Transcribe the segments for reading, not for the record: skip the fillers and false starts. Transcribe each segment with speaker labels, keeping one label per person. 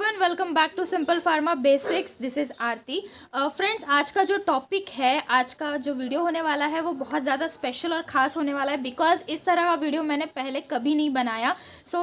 Speaker 1: Everyone, welcome back to simple pharma basics. This is Aarti. Friends, आज का जो topic है, आज का जो वीडियो होने वाला है वो बहुत ज़्यादा स्पेशल और ख़ास होने वाला है बिकॉज इस तरह का वीडियो मैंने पहले कभी नहीं बनाया।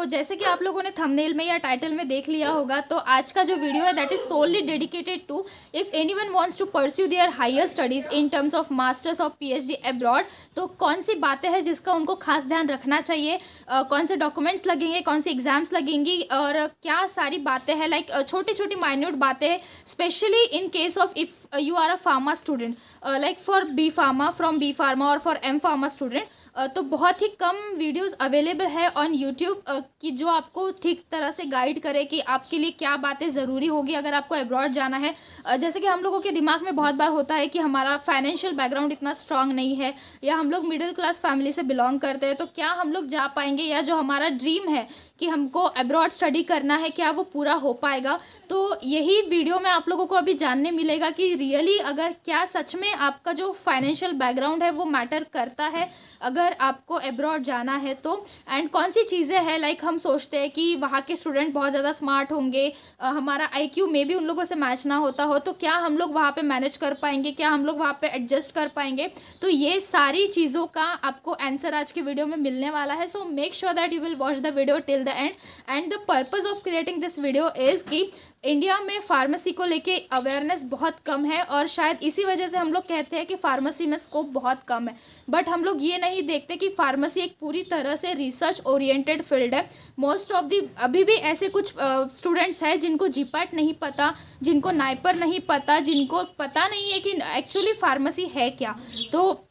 Speaker 1: जैसे कि आप लोगों ने थंबनेल में या टाइटल में देख लिया होगा, तो आज का जो वीडियो है that is solely dedicated to if anyone wants to pursue their higher studies in terms of masters of PhD abroad. तो कौन सी बातें हैं जिसका उनको खास ध्यान रखना चाहिए, कौन से डॉक्यूमेंट्स लगेंगे, कौन सी एग्जाम्स लगेंगी और क्या सारी बातें हैं, लाइक छोटी छोटी माइन्यूट बातें, specially in case of if you are a pharma student, like for B.pharm from B.pharm और for M.pharm स्टूडेंट। तो बहुत ही कम वीडियोस अवेलेबल है ऑन यूट्यूब कि जो आपको ठीक तरह से गाइड करे कि आपके लिए क्या बातें ज़रूरी होगी अगर आपको अब्रॉड जाना है। जैसे कि हम लोगों के दिमाग में बहुत बार होता है कि हमारा फाइनेंशियल बैकग्राउंड इतना स्ट्रांग नहीं है या हम लोग मिडिल क्लास फैमिली से बिलोंग करते हैं, तो क्या हम लोग जा पाएंगे, या जो हमारा ड्रीम है कि हमको अब्रॉड स्टडी करना है, क्या वो पूरा हो पाएगा। तो यही वीडियो में आप लोगों को अभी जानने मिलेगा कि रियली अगर क्या सच में आपका जो फाइनेंशियल बैकग्राउंड है वो मैटर करता है अगर आपको अब्रॉड जाना है तो। एंड कौन सी चीज़ें हैं, लाइक हम सोचते हैं कि वहाँ के स्टूडेंट बहुत ज़्यादा स्मार्ट होंगे, हमारा आईक्यू में भी उन लोगों से मैच ना होता हो, तो क्या हम लोग वहाँ पे मैनेज कर पाएंगे, क्या हम लोग वहाँ पे एडजस्ट कर पाएंगे। तो ये सारी चीज़ों का आपको आंसर आज के वीडियो में मिलने वाला है। So make sure that you will watch the video till the end. And the purpose of creating this video is कि इंडिया में फार्मेसी को लेके अवेयरनेस बहुत कम है और शायद इसी वजह से हम लोग कहते हैं कि फार्मेसी में स्कोप बहुत कम है। बट हम लोग ये नहीं देखते कि फार्मेसी एक पूरी तरह से रिसर्च ओरिएंटेड फील्ड है। मोस्ट ऑफ दी अभी भी ऐसे कुछ स्टूडेंट्स हैं जिनको जीपैट नहीं पता, जिनको नाइपर नहीं पता, जिनको पता नहीं है कि एक्चुअली फार्मेसी है क्या। तो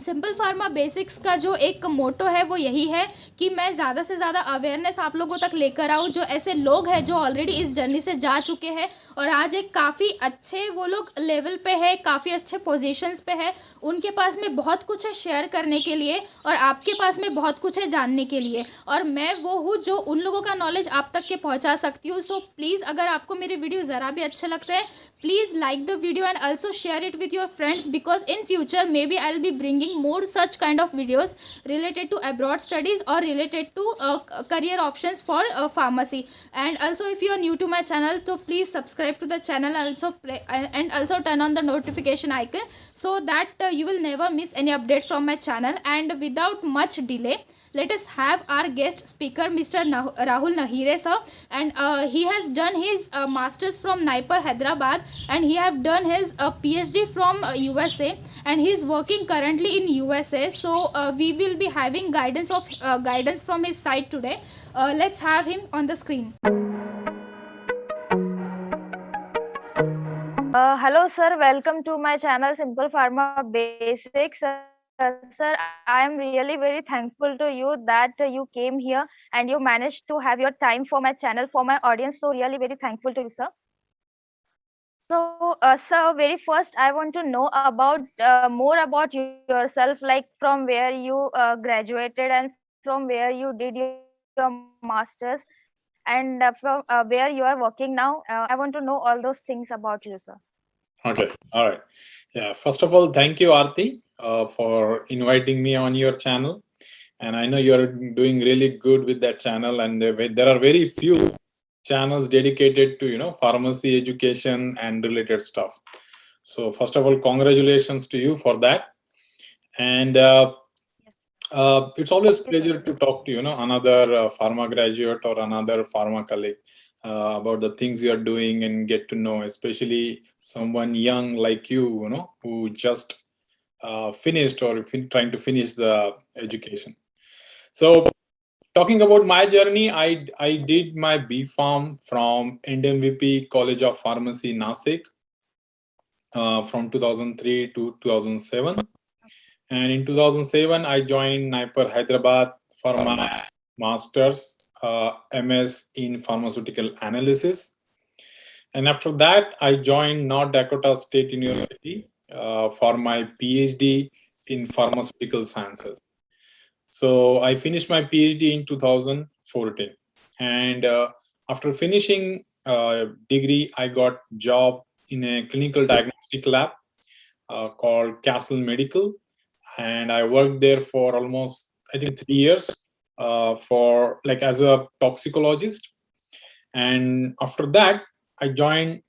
Speaker 1: सिंपल फार्मा बेसिक्स का जो एक मोटो है वो यही है कि मैं ज़्यादा से ज़्यादा अवेयरनेस आप लोगों तक लेकर आऊँ, जो ऐसे लोग हैं जो ऑलरेडी इस जर्नी से जा चुके हैं और आज एक काफ़ी अच्छे वो लोग लेवल पे है, काफ़ी अच्छे पोजीशंस पे है, उनके पास में बहुत कुछ है शेयर करने के लिए और आपके पास में बहुत कुछ है जानने के लिए, और मैं वो हूँ जो उन लोगों का नॉलेज आप तक के पहुँचा सकती हूँ। सो प्लीज़, अगर आपको मेरे वीडियो ज़रा भी अच्छे लगते हैं, please like the video and also share it with your friends because in future may be I will be bringing more such kind of videos related to abroad studies or related to career options for pharmacy. And also if you are new to my channel, so please subscribe to the channel and also turn on the notification icon so that you will never miss any update from my channel. And without much delay, let us have our guest speaker, Mr. Rahul Nahire sir, and he has done his masters from NIPER Hyderabad and he have done his PhD from USA and he is working currently in USA. So we will be having guidance from his side today. Let's have him on the screen.
Speaker 2: Hello sir, welcome to my channel Simple Pharma Basics. Sir, I am really very thankful to you that you came here and you managed to have your time for my channel, for my audience. So really very thankful to you, sir. So, sir, very first I want to know about more about yourself, like from where you graduated and from where you did your masters and from where you are working now. I want to know all those things about you, sir.
Speaker 3: Okay, all right. Yeah, first of all, thank you, Aarti, for inviting me on your channel. And I know you're doing really good with that channel. And there are very few channels dedicated to, pharmacy education and related stuff. So first of all, congratulations to you for that. And it's always a pleasure to talk to, another pharma graduate or another pharma colleague. About the things you are doing and get to know, especially someone young like you, who just finished or trying to finish the education. So talking about my journey, I did my B.pharm from NMVP College of Pharmacy, Nasik, from 2003 to 2007. And in 2007, I joined NIPER Hyderabad for my master's, MS in pharmaceutical analysis. And after that, I joined North Dakota State University for my PhD in pharmaceutical sciences. So I finished my PhD in 2014. And after finishing degree, I got job in a clinical diagnostic lab called Castle Medical. And I worked there for almost, I think, 3 years as a toxicologist. And after that, I joined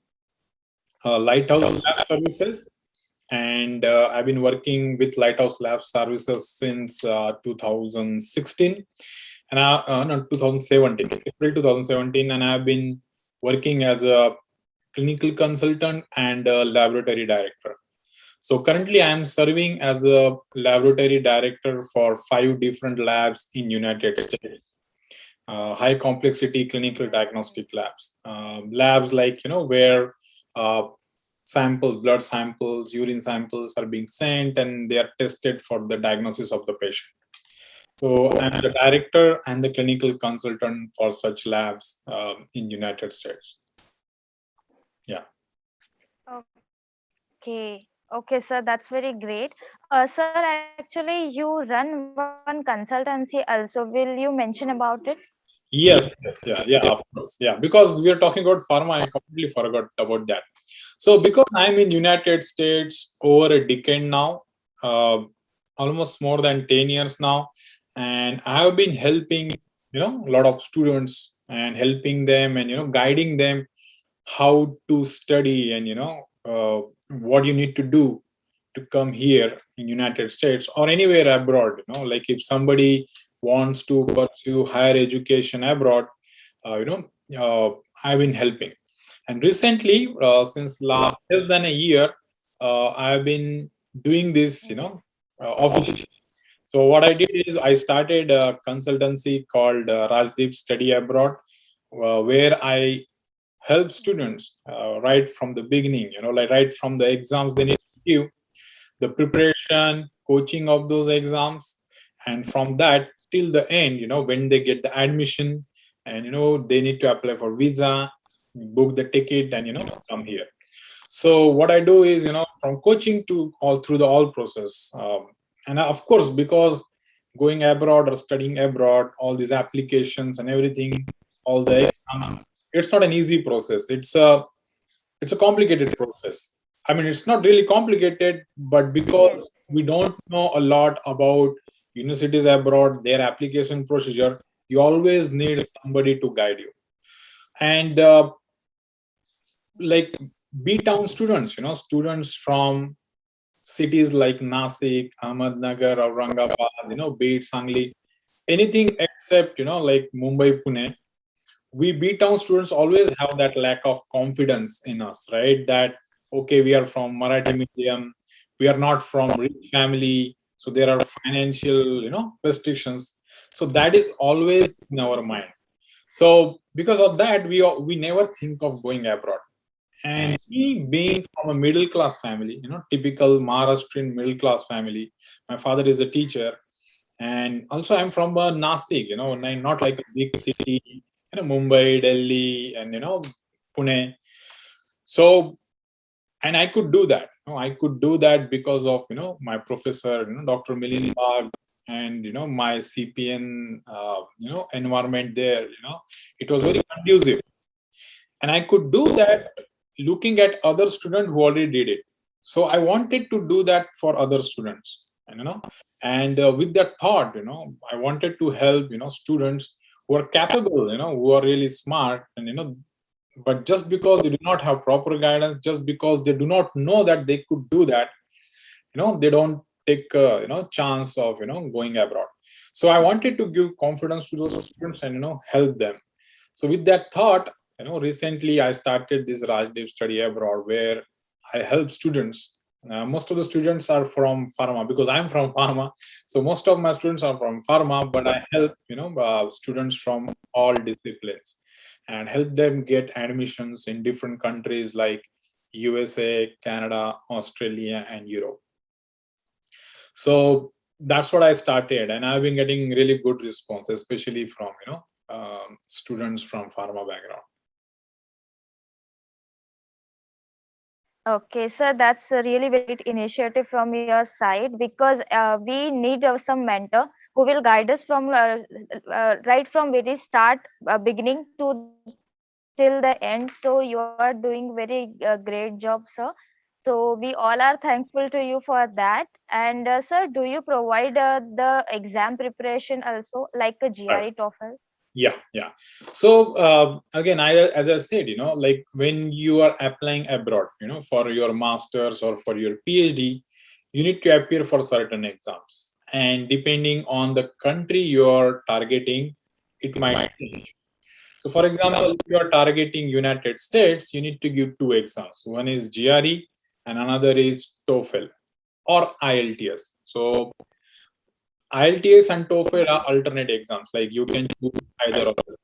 Speaker 3: Lighthouse Lab Services, and I've been working with Lighthouse Lab Services since 2016, and no, 2017, April 2017, and I've been working as a clinical consultant and a laboratory director. So currently, I am serving as a laboratory director for 5 different labs in United States. High complexity clinical diagnostic labs, labs like where uh, samples, blood samples, urine samples are being sent and they are tested for the diagnosis of the patient. So I'm the director and the clinical consultant for such labs in United States. Yeah.
Speaker 2: Okay, sir, that's very great. Sir, actually, you run one consultancy also. Will you mention about it?
Speaker 3: Yes, yeah, of course. Yeah, because we are talking about pharma, I completely forgot about that. So because I'm in United States over a decade now, uh, almost more than 10 years now, and I have been helping, a lot of students and helping them and, guiding them how to study and, what you need to do to come here in United States or anywhere abroad. Like if somebody wants to pursue higher education abroad, I've been helping. And recently, since last less than a year, I've been doing this, officially. So what I did is I started a consultancy called Rajdeep Study Abroad, where I help students right from the beginning, like right from the exams they need to give, the preparation, coaching of those exams, and from that till the end, when they get the admission and they need to apply for visa, book the ticket, and come here. So what I do is, from coaching to all through the all process, and of course, because going abroad or studying abroad, all these applications and everything, all the exams, it's not an easy process. It's a complicated process. I mean, it's not really complicated, but
Speaker 2: Yes.
Speaker 3: because we don't know a lot about universities abroad, their application procedure, you always need somebody to guide you. And like B-town students, students from cities like Nasik, Ahmednagar, Aurangabad, Beat, Sangli, anything except, like Mumbai, Pune, we B-town students always have that lack of confidence in us, right? That, okay, we are from Marathi medium, we are not from rich family, so there are financial, restrictions. So that is always in our mind. So because of that, we never think of going abroad. And me being from a middle class family, typical Maharashtrian middle class family, my father is a teacher, and also I'm from Nasik, not like a big city, Mumbai, Delhi, and Pune. So, and I could do that. I could do that because of my professor, Dr. Milind Bagh, and my CPN, environment there. It was very conducive, and I could do that looking at other students who already did it. So I wanted to do that for other students, and and with that thought, I wanted to help students who are capable, who are really smart, and but just because they do not have proper guidance, just because they do not know that they could do that, they don't take chance of going abroad. So I wanted to give confidence to those students and help them. So with that thought, recently I started this Rajdeep Study Abroad, where I help students. Most of the students are from pharma because I'm from pharma. So most of my students are from pharma, but I help students from all disciplines and help them get admissions in different countries like USA, Canada, Australia, and Europe. So that's what I started, and I've been getting really good response, especially from students from pharma background.
Speaker 2: Okay, so that's a really very great initiative from your side because we need some mentor who will guide us from right from very start, beginning to till the end. So you are doing very great job, sir. So we all are thankful to you for that. And sir, do you provide the exam preparation also like a
Speaker 3: Right.
Speaker 2: GRE TOEFL?
Speaker 3: Yeah. So again, as I said, like when you are applying abroad, for your masters or for your PhD, you need to appear for certain exams, and depending on the country you are targeting, it might change. So for example, if you are targeting United States, you need to give two exams. One is GRE and another is TOEFL or IELTS. So IELTS and TOEFL are alternate exams. Like you can choose either of them.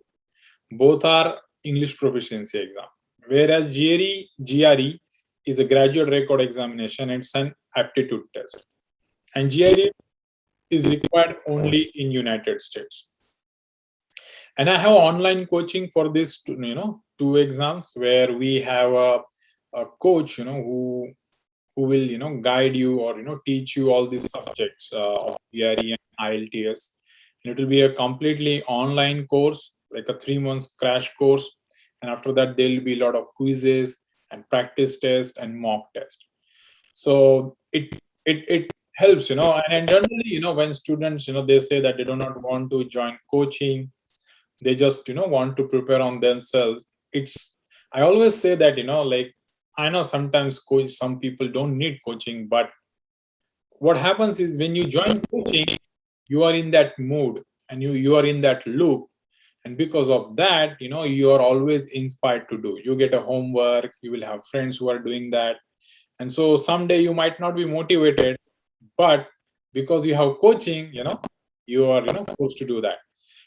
Speaker 3: Both are English proficiency exam. Whereas GRE is a graduate record examination. It's an aptitude test. And GRE is required only in United States. And I have online coaching for this, two exams, where we have a coach, who will, guide you or, teach you all these subjects of GRE and IELTS. And it will be a completely online course, like a 3 months crash course. And after that, there will be a lot of quizzes and practice tests and mock test. So it helps, and generally, when students, they say that they do not want to join coaching, they just want to prepare on themselves. I always say that, like, I know sometimes some people don't need coaching, but what happens is when you join coaching, you are in that mood and you are in that loop, and because of that, you are always inspired to do. You get a homework, you will have friends who are doing that, and so someday you might not be motivated, but because you have coaching, you are forced to do that.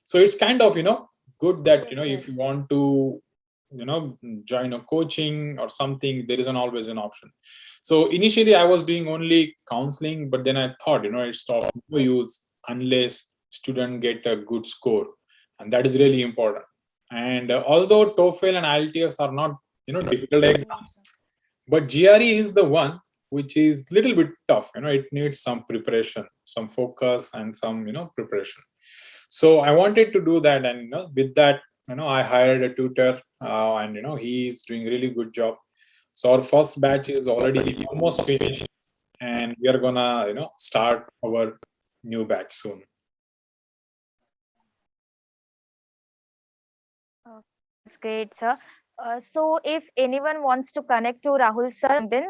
Speaker 3: So it's kind of good that if you want to join a coaching or something, there is always an option. So initially I was doing only counseling, but then I thought it's of no use unless student get a good score, and that is really important. And although TOEFL and IELTS are not difficult exams, but GRE is the one which is little bit tough. It needs some preparation, some focus, and some preparation. So I wanted to do that, and with that, I hired a tutor, and he is doing really good job. So our first batch is already almost finished, and we are gonna start our new batch soon.
Speaker 2: That's great, sir. So if anyone wants to connect to Rahul sir, then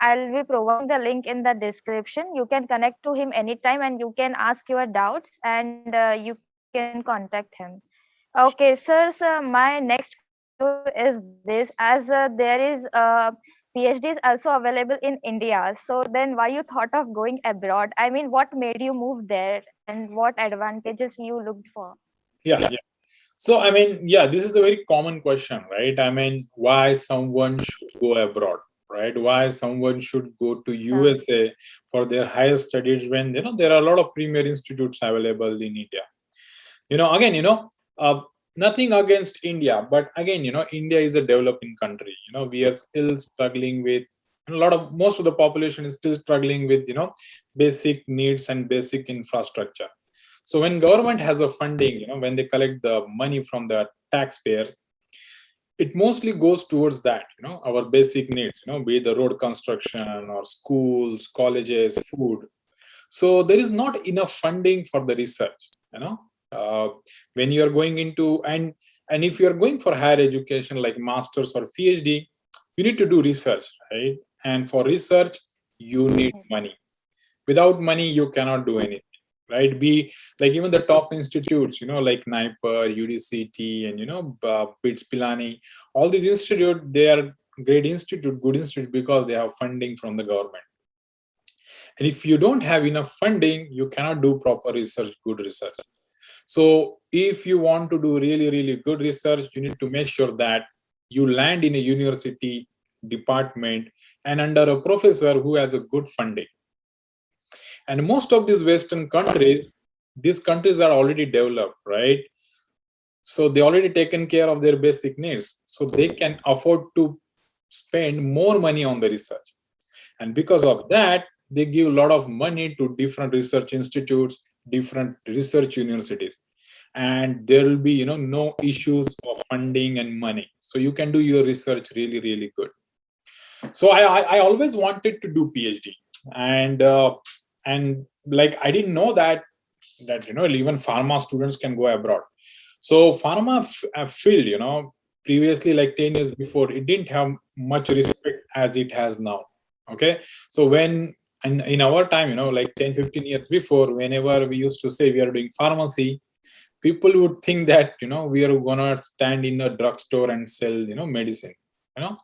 Speaker 2: I'll be providing the link in the description. You can connect to him anytime and you can ask your doubts, and you can contact him. Okay, sir, my next question to you is this: as there is PhD is also available in India, so then why you thought of going abroad? I mean, what made you move there, and what advantages you looked for?
Speaker 3: Yeah. So I mean, yeah, this is a very common question, right? I mean, why someone should go abroad, right? Why someone should go to USA for their higher studies when there are a lot of premier institutes available in India. Again, nothing against India, but again, India is a developing country. We are still struggling with most of the population is still struggling with basic needs and basic infrastructure. So when government has a funding, when they collect the money from the taxpayers, it mostly goes towards that, our basic needs, be it the road construction or schools, colleges, food. So there is not enough funding for the research, when you are going into, and if you are going for higher education like masters or PhD, you need to do research, right? And for research, you need money. Without money, you cannot do anything, right? Be like even the top institutes, like NIPER, UDCT, and BITS Pilani, all these institutes, they are great institute, good institute, because they have funding from the government. And if you don't have enough funding, you cannot do proper research, good research. So if you want to do really, really good research, you need to make sure that you land in a university department and under a professor who has a good funding. And most of these Western countries, these countries are already developed, right? So they already taken care of their basic needs. So they can afford to spend more money on the research. And because of that, they give a lot of money to different research institutes, different research universities. And there will be, no issues of funding and money. So you can do your research really, really good. So I always wanted to do PhD. And like, I didn't know that even pharma students can go abroad. So pharma field, previously, like 10 years before, it didn't have much respect as it has now. Okay. So when in our time, like 10-15 years before, whenever we used to say we are doing pharmacy, people would think that we are gonna stand in a drugstore and sell medicine. you know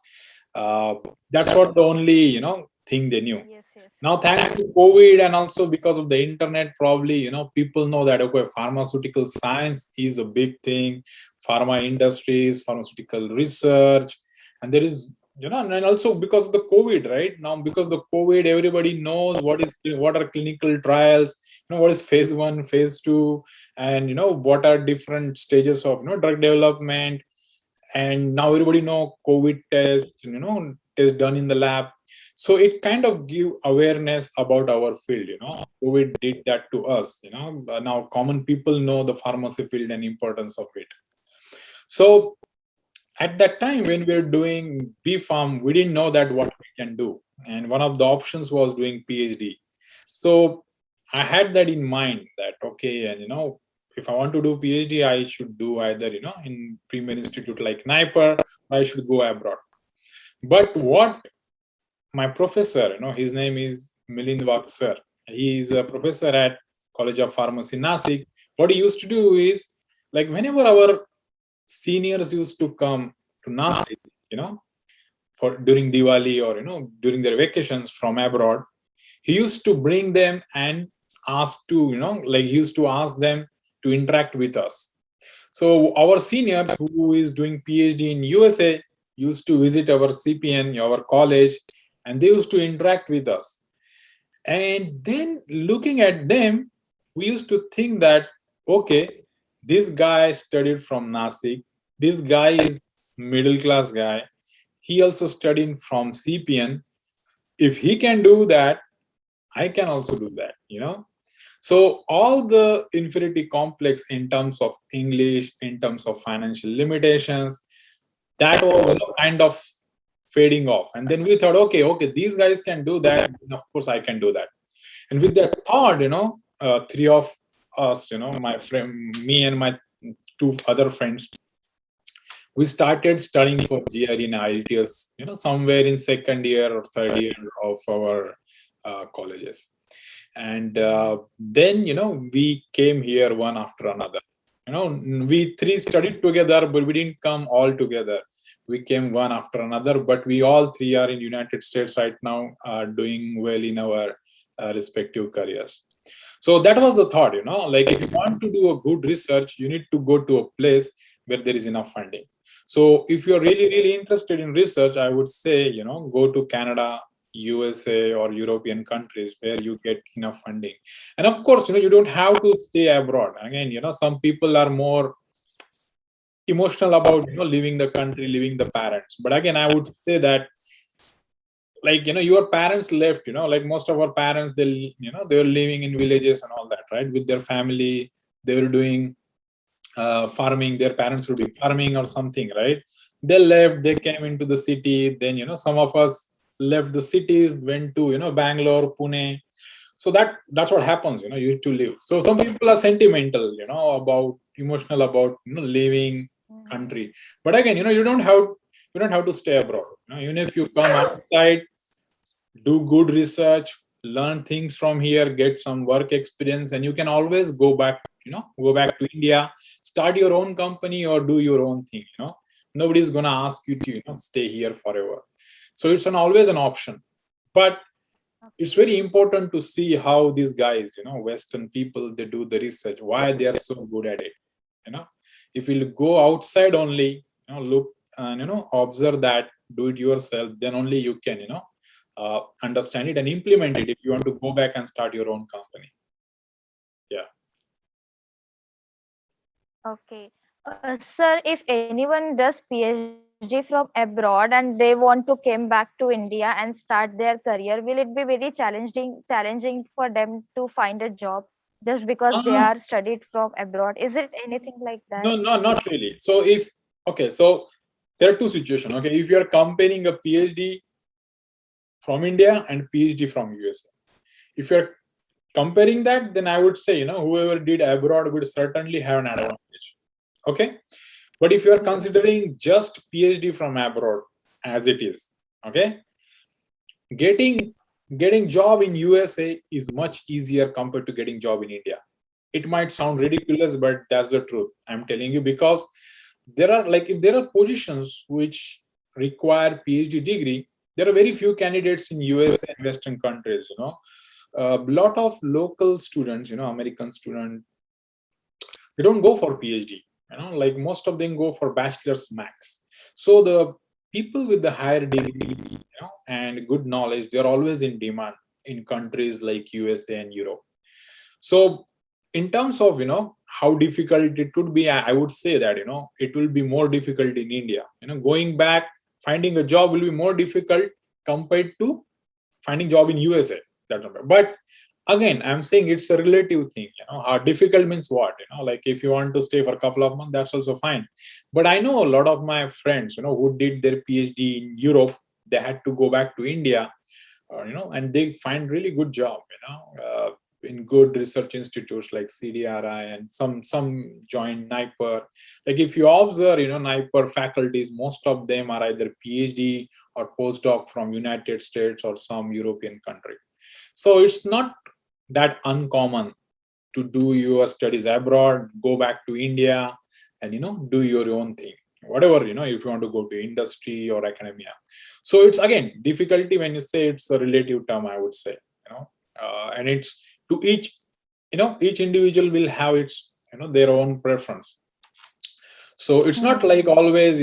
Speaker 3: uh, that's what the only thing they knew.
Speaker 2: Yes, yes.
Speaker 3: Now thanks to COVID and also because of the internet, probably people know that okay, pharmaceutical science is a big thing, pharma industries, pharmaceutical research. And there is and also because of the COVID, right? Now because of the COVID, everybody knows what are clinical trials, what is phase 1, phase 2, and what are different stages of drug development. And now everybody know COVID test, test done in the lab. So it kind of give awareness about our field. COVID did that to us. But now common people know the pharmacy field and importance of it. So at that time when we were doing B.pharm, we didn't know that what we can do, and one of the options was doing PhD. So I had that in mind that okay, and if I want to do PhD, I should do either in premier institute like NIPER, or I should go abroad. But what my professor, his name is Milind Vak sir. He is a professor at College of Pharmacy Nasik. What he used to do is, like, whenever our seniors used to come to Nasik, for during Diwali or during their vacations from abroad, he used to bring them and ask to like he used to ask them to interact with us. So our seniors who is doing PhD in USA used to visit our CPN, our college, and they used to interact with us. And then looking at them, we used to think that okay, this guy studied from Nasik, this guy is middle class guy, he also studied from CPN. If he can do that, I can also do that. So all the inferiority complex in terms of English, in terms of financial limitations, that was kind of fading off. And then we thought, okay, these guys can do that, and of course I can do that. And with that thought, three of us, my friend, me and my two other friends, we started studying for GRE and IELTS, somewhere in second year or third year of our colleges. And then we came here one after another. We three studied together, but we didn't come all together. We came one after another, but we all three are in United States right now, doing well in our respective careers. So that was the thought. Like, if you want to do a good research, you need to go to a place where there is enough funding. So if you're really interested in research, I would say go to Canada, USA, or European countries where you get enough funding. And of course, you don't have to stay abroad. Again, some people are more emotional about leaving the country, leaving the parents. But again, I would say that, like, your parents left, like most of our parents, they were living in villages and all that, right, with their family. They were doing farming. Their parents would be farming or something, right? They left, they came into the city. Then some of us left the cities, went to Bangalore, Pune. So that's what happens. You have to live. So some people are sentimental, about emotional about leaving country. But again, you don't have to stay abroad. Even if you come outside, do good research, learn things from here, get some work experience, and you can always go back to India, start your own company or do your own thing. Nobody's gonna ask you to stay here forever. So it's always an option. But it's very important to see how these guys, Western people, they do the research, why they are so good at it. If you go outside only, look and observe that, do it yourself, then only you can understand it and implement it if you want to go back and start your own company. Yeah.
Speaker 2: Okay. Sir, if anyone does PhD from abroad and they want to come back to India and start their career, will it be very challenging for them to find a job just because they are studied from abroad? Is it anything like that?
Speaker 3: No, not really. So so there are two situations. Okay, if you are comparing a PhD from India and PhD from USA, if you're comparing that, then I would say whoever did abroad would certainly have an advantage. Okay. But if you are considering just PhD from abroad as it is, okay, getting job in USA is much easier compared to getting job in India. It might sound ridiculous, but that's the truth. I'm telling you, because there are, like, if there are positions which require PhD degree, there are very few candidates in USA and Western countries. A lot of local students, American students, they don't go for PhD. Like most of them go for bachelor's max. So the people with the higher degree, and good knowledge, they're always in demand in countries like USA and Europe. So in terms of how difficult it would be, I would say that it will be more difficult in India. Going back, finding a job will be more difficult compared to finding job in USA. But again, I'm saying it's a relative thing. How difficult means what? Like if you want to stay for a couple of months, that's also fine. But I know a lot of my friends, who did their PhD in Europe, they had to go back to India, and they find really good job, in good research institutes like CDRI, and some join NIPER. Like if you observe, NIPER faculties, most of them are either PhD or postdoc from United States or some European country. So it's not that uncommon to do your studies abroad, go back to India, and do your own thing, whatever, if you want to go to industry or academia. So it's again difficulty when you say it's a relative term, I would say, and it's to each, each individual will have its, their own preference. So it's not like always,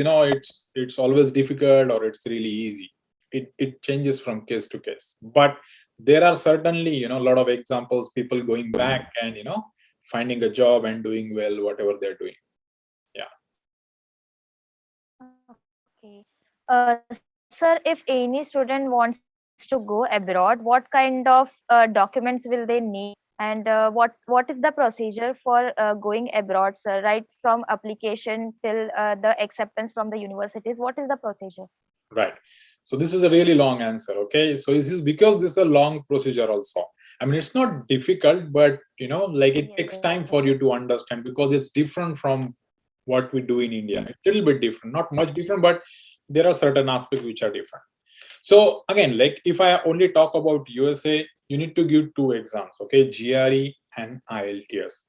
Speaker 3: it's always difficult or it's really easy. It changes from case to case. But there are certainly, a lot of examples, people going back and, finding a job and doing well, whatever they're doing. Yeah.
Speaker 2: Okay. Sir, if any student wants to go abroad, what kind of documents will they need? And what is the procedure for going abroad, sir? Right from application till the acceptance from the universities, what is the procedure?
Speaker 3: Right. So this is a really long answer. Okay. So this is because this is a long procedure also. I mean, it's not difficult, but like it takes time for you to understand, because it's different from what we do in India. It's a little bit different, not much different, but there are certain aspects which are different. So again, like if I only talk about USA, you need to give two exams, okay, GRE and IELTS.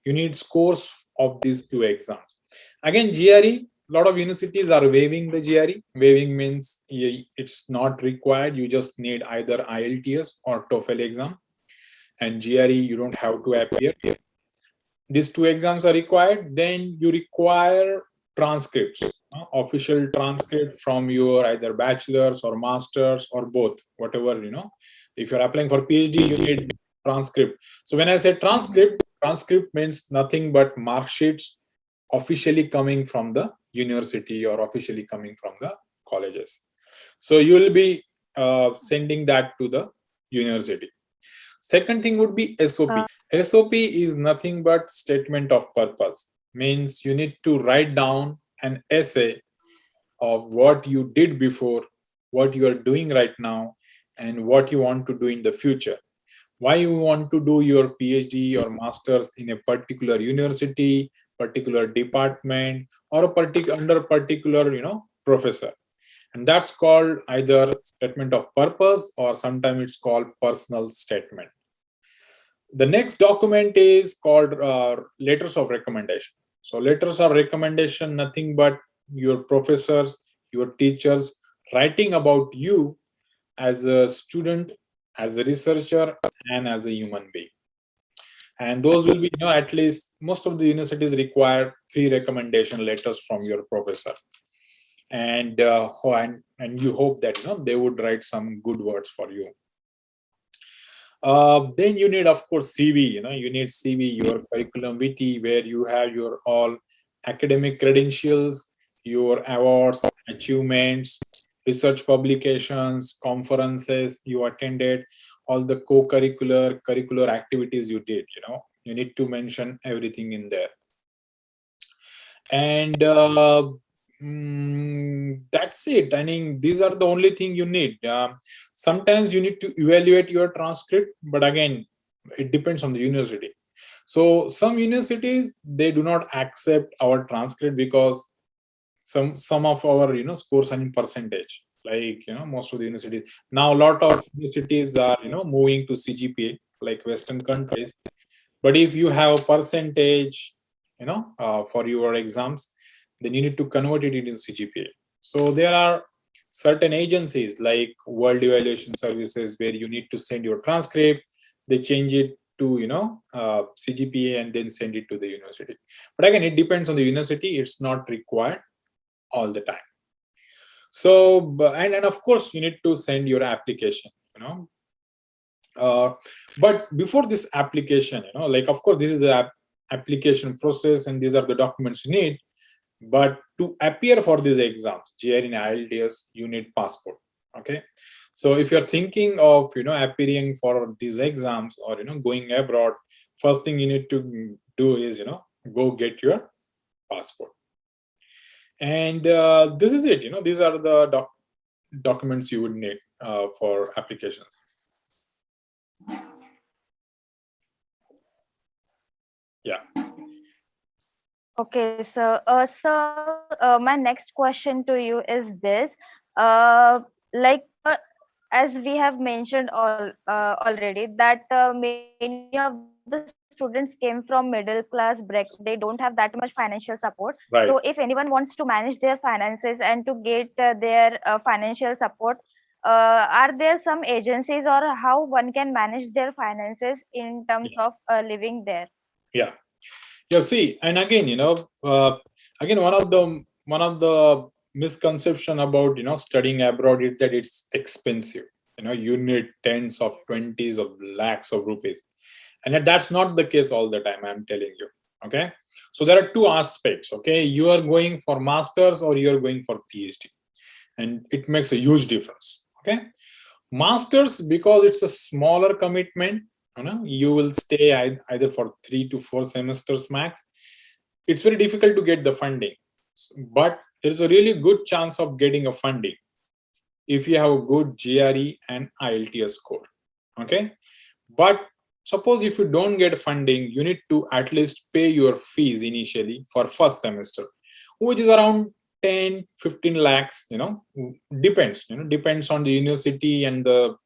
Speaker 3: You need scores of these two exams. Again, GRE, a lot of universities are waiving the GRE. Waiving means it's not required. You just need either IELTS or TOEFL exam. And GRE, you don't have to appear. These two exams are required. Then you require transcripts, official transcript from your either bachelor's or master's or both, whatever, if you're applying for PhD, you need transcript. So when I say transcript means nothing but mark sheets officially coming from the university or officially coming from the colleges. So you will be sending that to the university. Second thing would be SOP. SOP is nothing but statement of purpose. Means you need to write down an essay of what you did before, what you are doing right now, and what you want to do in the future. Why you want to do your PhD or master's in a particular university, particular department, or under a particular, professor. And that's called either statement of purpose, or sometimes it's called personal statement. The next document is called letters of recommendation. So letters of recommendation, nothing but your professors, your teachers writing about you as a student, as a researcher, and as a human being. And those will be, at least most of the universities require 3 recommendation letters from your professor. And you hope that they would write some good words for you. Then you need, of course, CV. You need CV, your curriculum vitae, where you have your all academic credentials, your awards, achievements, research publications, conferences you attended, all the curricular activities you did. You need to mention everything in there. And that's it. I mean, these are the only thing you need. Sometimes you need to evaluate your transcript, but again, it depends on the university. So some universities, they do not accept our transcript because some of our scores are in percentage. Like most of the universities now, a lot of universities are moving to CGPA, like Western countries. But if you have a percentage for your exams, then you need to convert it into CGPA. So there are certain agencies like World Evaluation Services where you need to send your transcript. They change it to CGPA and then send it to the university. But again, it depends on the university. It's not required all the time. So and of course you need to send your application. But before this application, like of course this is a application process and these are the documents you need. But to appear for these exams, GRE and IELTS, you need passport. Okay, so if you're thinking of appearing for these exams or going abroad, first thing you need to do is go get your passport. And this is it. These are the documents you would need for applications. Yeah.
Speaker 2: Okay, so my next question to you is this: like as we have mentioned already that many of the students came from middle class bracket, they don't have that much financial support. So if
Speaker 3: Right.
Speaker 2: anyone wants to manage their finances and to get their financial support, are there some agencies or how one can manage their finances in terms
Speaker 3: Yeah.
Speaker 2: of living there?
Speaker 3: Yeah. Yeah. See, and again, again, one of the misconception about studying abroad is that it's expensive. You need tens of twenties of lakhs of rupees, and that's not the case all the time. I'm telling you. Okay. So there are two aspects. Okay, you are going for masters or you are going for PhD, and it makes a huge difference. Okay, masters, because it's a smaller commitment, you will stay either for 3 to 4 semesters max. It's very difficult to get the funding, but there's a really good chance of getting a funding if you have a good GRE and IELTS score. Okay, but suppose if you don't get funding, you need to at least pay your fees initially for first semester, which is around 10-15 lakhs. Depends on the university and the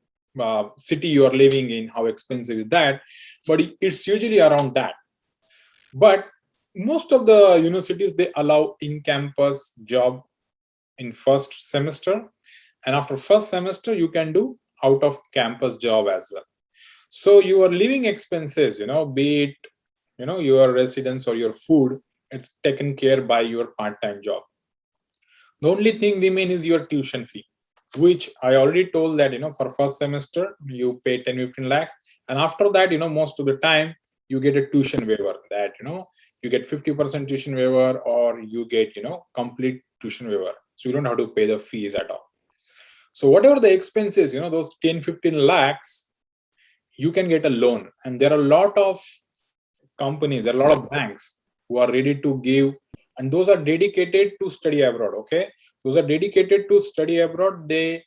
Speaker 3: city you are living in, how expensive is that, but it's usually around that. But most of the universities, they allow in-campus job in first semester, and after first semester you can do out of campus job as well. So your living expenses, be it your residence or your food, it's taken care by your part-time job. The only thing remain is your tuition fee, which I already told that for first semester you pay 10-15 lakhs, and after that most of the time you get a tuition waiver, that you get 50% tuition waiver, or you get complete tuition waiver, so you don't have to pay the fees at all. So whatever the expenses, those 10-15 lakhs, you can get a loan. And there are a lot of companies, there are a lot of banks who are ready to give, and those are dedicated to study abroad. Okay, those are dedicated to study abroad. They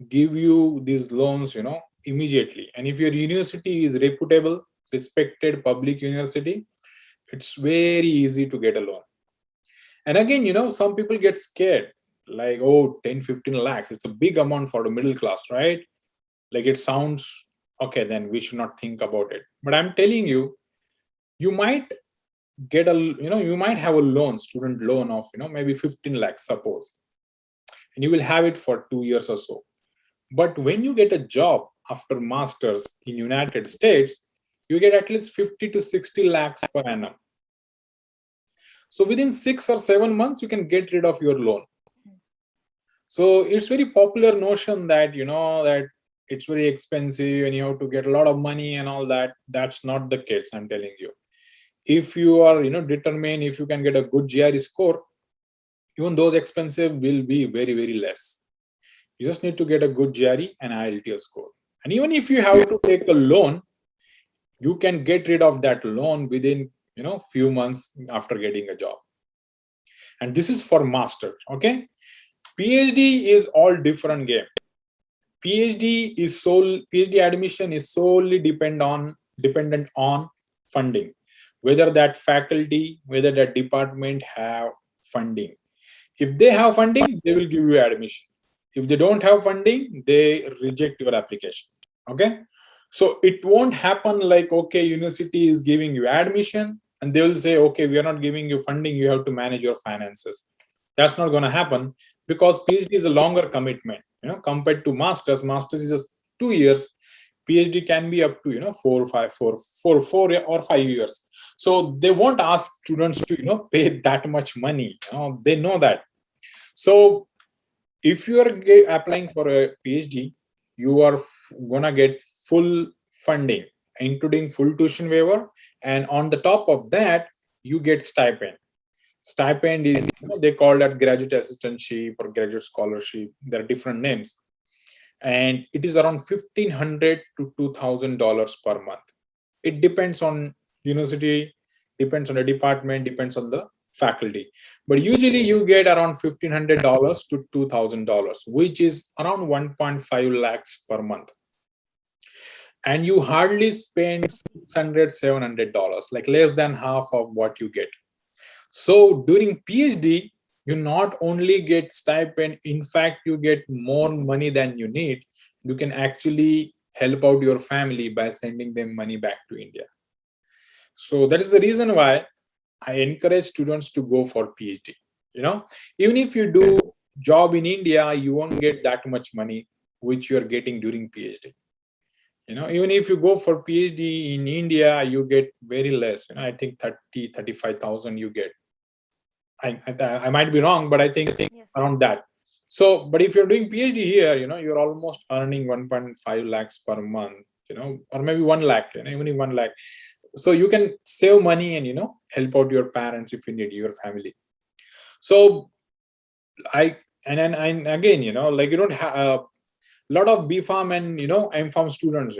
Speaker 3: give you these loans immediately. And if your university is reputable, respected public university, it's very easy to get a loan. And again, some people get scared, like, oh, 10-15 lakhs, it's a big amount for the middle class, right? Like, it sounds okay, then we should not think about it. But I'm telling you, you might get you might have a loan, student loan of maybe 15 lakhs, suppose, and you will have it for 2 years or so. But when you get a job after masters in United States, you get at least 50 to 60 lakhs per annum. So within 6 or 7 months, you can get rid of your loan. So it's very popular notion that that it's very expensive and you have to get a lot of money and all that. That's not the case, I'm telling you. If you are determined, if you can get a good GRE score, even those expenses will be very, very less. You just need to get a good GRE and IELTS score. And even if you have to take a loan, you can get rid of that loan within few months after getting a job. And this is for master. Okay, PhD is all different game. PhD admission is solely dependent on funding. whether that faculty, whether that department have funding. If they have funding, they will give you admission. If they don't have funding, they reject your application. Okay. So it won't happen like, okay, university is giving you admission and they will say, okay, we are not giving you funding, you have to manage your finances. That's not going to happen, because PhD is a longer commitment, compared to masters. Masters is just 2 years. PhD can be up to 4 or 5 years. So they won't ask students to pay that much money. They know that. So if you are applying for a PhD, you are gonna get full funding, including full tuition waiver, and on the top of that, you get stipend. Stipend is, they call that graduate assistantship or graduate scholarship. There are different names, and it is around $1,500 to $2,000 per month. It depends on university, depends on the department, depends on the faculty, but usually you get around $1,500 to $2,000, which is around 1.5 lakhs per month, and you hardly spend $600-700, like less than half of what you get. So during PhD, you not only get stipend, in fact, you get more money than you need. You can actually help out your family by sending them money back to India. So that is the reason why I encourage students to go for PhD. Even if you do job in India, you won't get that much money which you are getting during PhD. Even if you go for PhD in India, you get very less. I think 35,000 you get. I might be wrong, but I think
Speaker 2: Yes.
Speaker 3: around that. So, but if you're doing PhD here, you're almost earning 1.5 lakhs per month, or maybe 1 lakh, even 1 lakh. So you can save money and help out your parents if you need, your family. So and again, like, you don't have a lot of B.pharm and M.pharm students,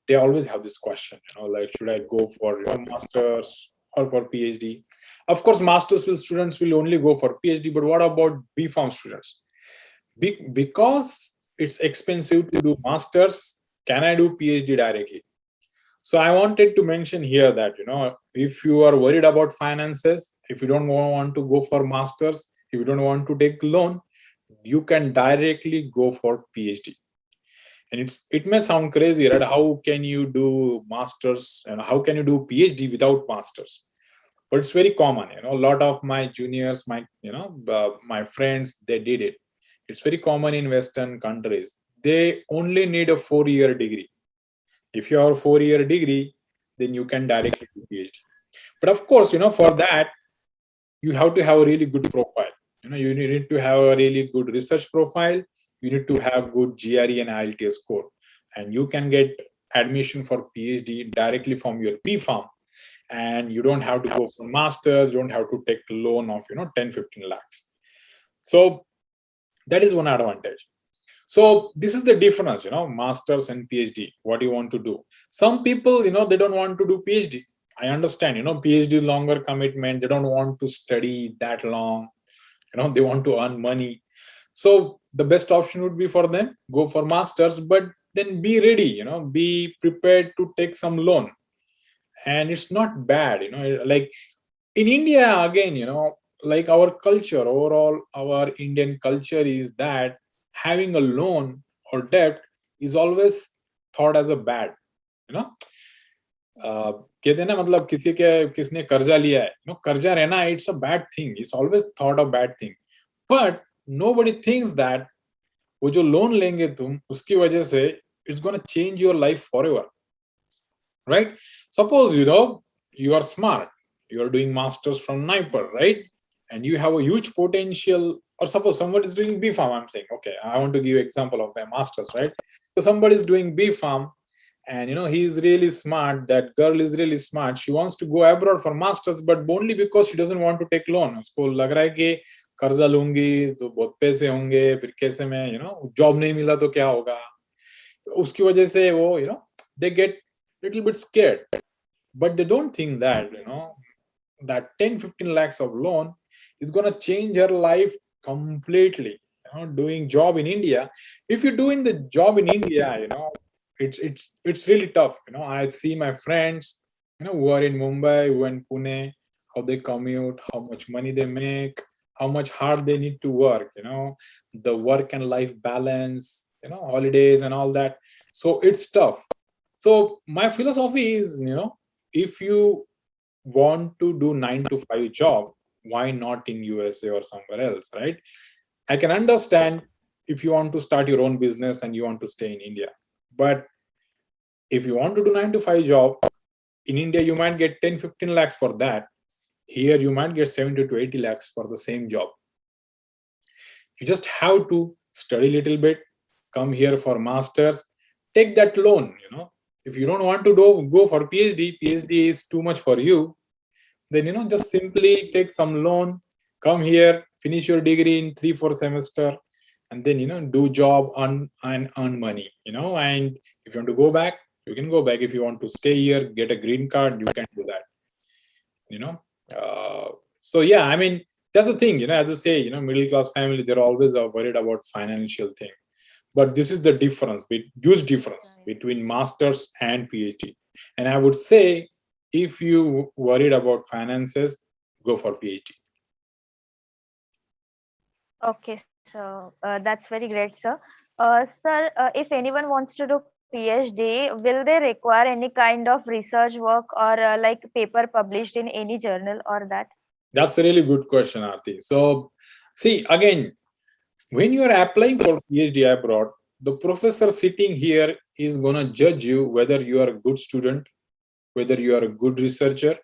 Speaker 3: they always have this question, like, should I go for masters or for PhD? Of course, masters students will only go for PhD, but what about B.pharm students? Because it's expensive to do masters, can I do PhD directly? So I wanted to mention here that, if you are worried about finances, if you don't want to go for masters, if you don't want to take loan, you can directly go for PhD. And it may sound crazy, right? How can you do masters and how can you do PhD without masters? But it's very common. A lot of my juniors, my friends, they did it. It's very common in Western countries. They only need a 4-year degree. If you have a 4-year degree, then you can directly do PhD. But of course, for that, you have to have a really good profile. You need to have a really good research profile. You need to have good GRE and IELTS score. And you can get admission for PhD directly from your B.pharm. And you don't have to go for masters, you don't have to take a loan of 10-15 lakhs. So that is one advantage. So this is the difference, masters and PhD, what you want to do. Some people, they don't want to do PhD. I understand, PhD is longer commitment. They don't want to study that long. They want to earn money. So the best option would be for them, go for masters, but then be ready, be prepared to take some loan. And it's not bad, like in India, again, like our culture, overall, our Indian culture is that having a loan or debt is always thought as a bad, कहते हैं ना, मतलब किसने कर्जा लिया है, कर्जा रहना, it's a bad thing. It's always thought a bad thing. But nobody thinks that वो जो लोन लेंगे तुम, उसकी वजह से it's gonna change your life forever, right? Suppose you are smart, you are doing masters from NIPER, right? And you have a huge potential. Or suppose somebody is doing B.pharm. I'm saying, okay, I want to give you example of my masters, right? So somebody is doing B.pharm, and he is really smart. That girl is really smart. She wants to go abroad for masters, but only because she doesn't want to take loan. उसको लग रहा है कि कर्जा लूंगी तो बहुत पैसे होंगे, फिर कैसे मैं जॉब नहीं मिला तो क्या होगा, उसकी वजह से वो they get little bit scared. But they don't think that that 10-15 lakhs of loan is going to change her life completely. Doing job in India, if you're doing the job in India, it's really tough. I see my friends, who are in Mumbai, who are in Pune, how they commute, how much money they make, how much hard they need to work, the work and life balance, holidays and all that. So it's tough. So my philosophy is, if you want to do 9 to 5 job, why not in USA or somewhere else, right? I can understand if you want to start your own business and you want to stay in India. But if you want to do 9 to 5 job, in India, you might get 10, 15 lakhs for that. Here, you might get 70 to 80 lakhs for the same job. You just have to study a little bit, come here for masters, take that loan. If you don't want to go for PhD is too much for you, then just simply take some loan, come here, finish your degree in 3-4 semester, and then do job and earn money. And if you want to go back, you can go back. If you want to stay here, get a green card, you can do that. So yeah, I mean, that's the thing. As I say, middle class family, they're always worried about financial thing. But this is the difference, huge difference between masters and PhD. And I would say, if you worried about finances, go for PhD.
Speaker 2: Okay, so that's very great, sir. Sir, if anyone wants to do PhD, will they require any kind of research work or like paper published in any journal or that?
Speaker 3: That's a really good question, Aarti. So, see, again, when you are applying for PhD abroad, the professor sitting here is going to judge you whether you are a good student, whether you are a good researcher,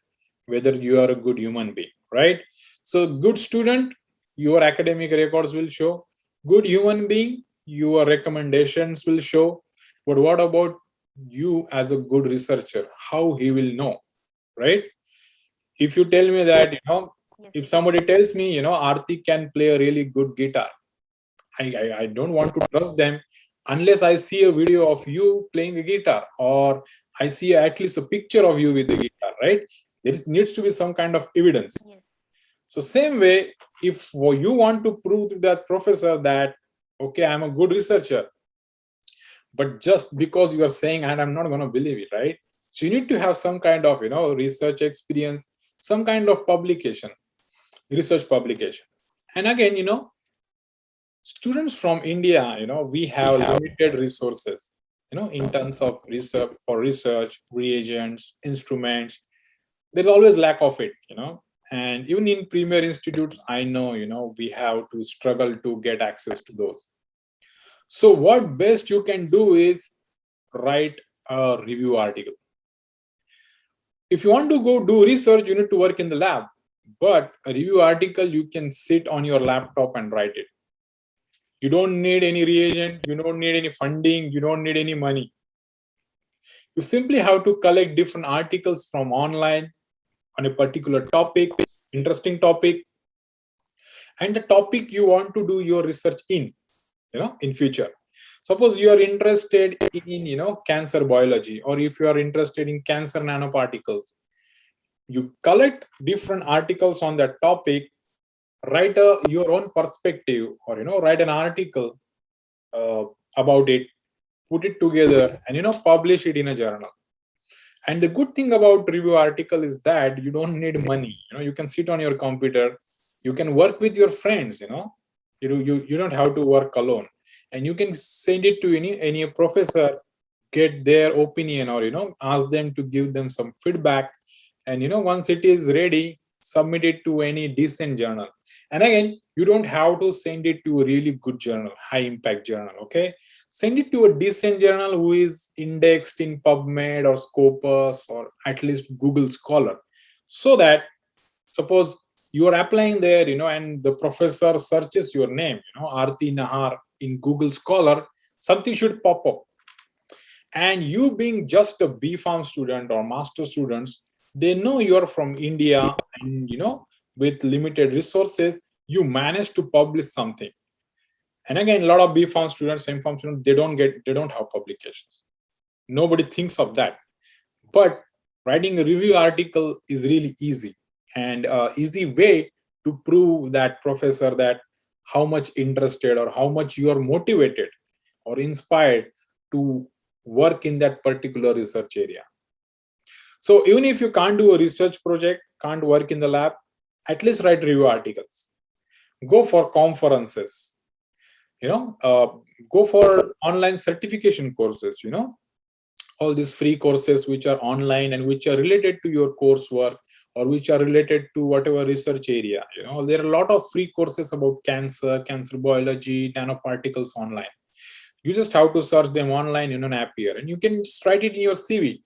Speaker 3: whether you are a good human being, right? So, good student, your academic records will show. Good human being, your recommendations will show. But what about you as a good researcher? How he will know, right? If you tell me that,
Speaker 2: Yes.
Speaker 3: if somebody tells me, Aarti can play a really good guitar, I don't want to trust them unless I see a video of you playing a guitar, or I see at least a picture of you with the guitar, right? There needs to be some kind of evidence.
Speaker 2: Yes.
Speaker 3: So same way, if you want to prove to that professor that, okay, I'm a good researcher, but just because you are saying, and I'm not going to believe it, right? So you need to have some kind of, research experience, some kind of publication, research publication. And again, students from India, we have limited resources, in terms of research, reagents, instruments. There's always lack of it, and even in premier institutes, I know, we have to struggle to get access to those. So what best you can do is write a review article. If you want to go do research, you need to work in the lab, but a review article, you can sit on your laptop and write it. You don't need any reagent, you don't need any funding, you don't need any money. You simply have to collect different articles from online on a particular topic, interesting topic, and the topic you want to do your research in future. Suppose you are interested in, cancer biology, or if you are interested in cancer nanoparticles, you collect different articles on that topic, write your own perspective, or write an article about it, put it together, and publish it in a journal. And the good thing about review article is that you don't need money. You can sit on your computer, you can work with your friends. You don't have to work alone, and you can send it to any professor, get their opinion, or ask them to give them some feedback, and once it is ready, submit it to any decent journal. And again, you don't have to send it to a really good journal, high impact journal. Okay, send it to a decent journal who is indexed in PubMed or Scopus or at least Google Scholar, so that suppose you are applying there, and the professor searches your name, Aarti Nahar in Google Scholar, something should pop up. And you being just a B.pharm student or master students, they know you're from India, and with limited resources, you manage to publish something. And again, a lot of B.pharm students, M.pharm students, they don't have publications. Nobody thinks of that. But writing a review article is really easy, and easy way to prove that professor that how much interested or how much you are motivated or inspired to work in that particular research area. So even if you can't do a research project, can't work in the lab, at least write review articles. Go for conferences, go for online certification courses, all these free courses which are online and which are related to your coursework or which are related to whatever research area. There are a lot of free courses about cancer biology, nanoparticles online. You just have to search them online in an Napier, and you can just write it in your CV,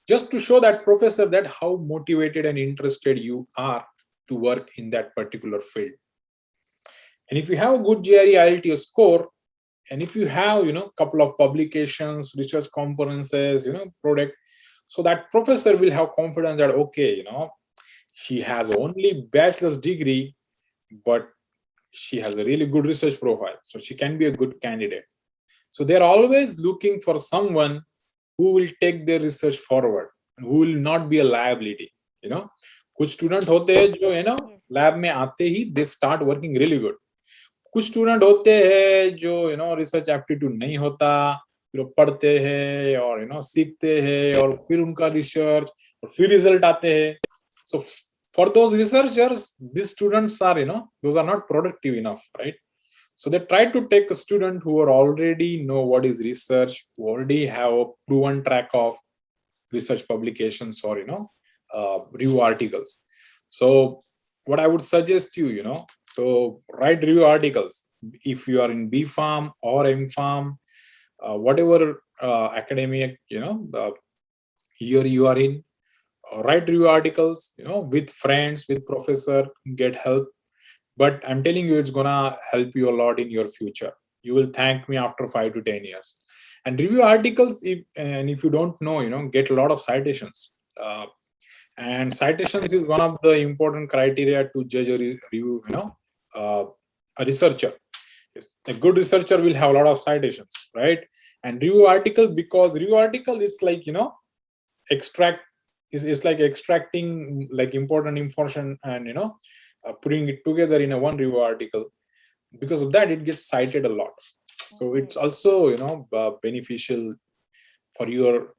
Speaker 3: just to show that professor that how motivated and interested you are to work in that particular field. And if you have a good GRE IELTS score, and if you have couple of publications, research conferences, product, so that professor will have confidence that okay, she has only bachelor's degree, but she has a really good research profile, so she can be a good candidate. So they're always looking for someone who will take their research forward and who will not be a liability. कुछ student होते हैं जो lab में आते ही they start working really good. कुछ student होते हैं जो रिसर्च एप्टीट्यूड नहीं होता, फिर वो पढ़ते हैं और सीखते हैं और फिर उनका रिसर्च और फिर रिजल्ट आते हैं. So for those researchers, these students are those are not productive enough, right? So they try to take a student who are already know what is research, who already have a proven track of research publications or review articles. So what I would suggest you, so write review articles. If you are in B.pharm or M.pharm, whatever academic year you are in, write review articles, with friends, with professor, get help. But I'm telling you, it's gonna help you a lot in your future. You will thank me after 5 to 10 years. And review articles, if you don't know, get a lot of citations. And citations is one of the important criteria to judge a review, a researcher. A good researcher will have a lot of citations, right? And review article, because review article is like, it's like extracting like important information and, putting it together in a one review article. Because of that, it gets cited a lot. So it's also, beneficial for your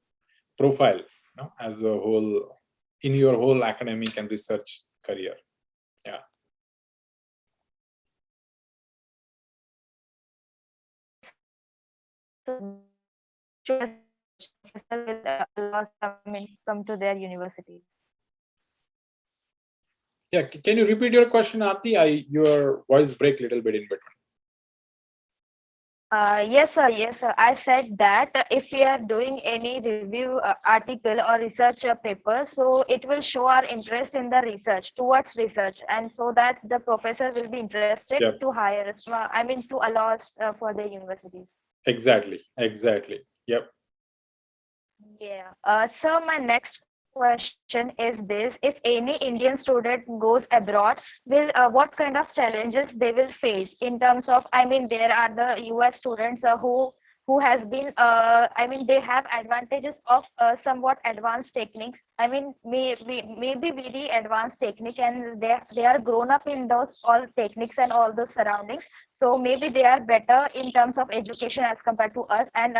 Speaker 3: profile, as a whole, in your whole academic and research career. Yeah.
Speaker 2: So will allow some come to their university.
Speaker 3: Yeah, can you repeat your question, Aarti? Your voice break a little bit in between.
Speaker 2: Yes, sir. Yes, sir. I said that if we are doing any review article or research paper, so it will show our interest in the research, towards research, and so that the professor will be interested to hire us. I mean, to allow us for the universities.
Speaker 3: Exactly. Yep.
Speaker 2: Yeah. So my next question is this: if any Indian student goes abroad, will what kind of challenges they will face in terms of? I mean, there are the US students who has been. I mean, they have advantages of somewhat advanced techniques. I mean, maybe very advanced technique, and they are grown up in those all techniques and all those surroundings. So maybe they are better in terms of education as compared to us. And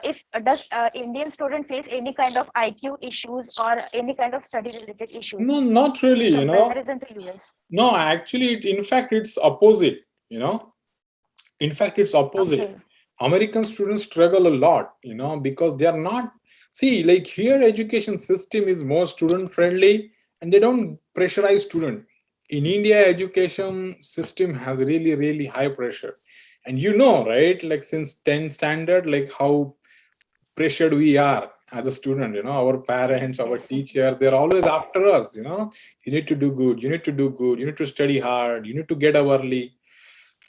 Speaker 2: if does Indian student face any kind of IQ issues or any kind of study related issues?
Speaker 3: No, not really.
Speaker 2: In comparison to US.
Speaker 3: No, actually, in fact, it's opposite. In fact, it's opposite.
Speaker 2: Okay.
Speaker 3: American students struggle a lot, because they are not. See, like here, education system is more student friendly, and they don't pressurize student. In India, education system has really, really high pressure. And right, like since 10th standard, like how pressured we are as a student, our parents, our teachers, they're always after us, you need to do good, you need to do good, you need to study hard, you need to get up early.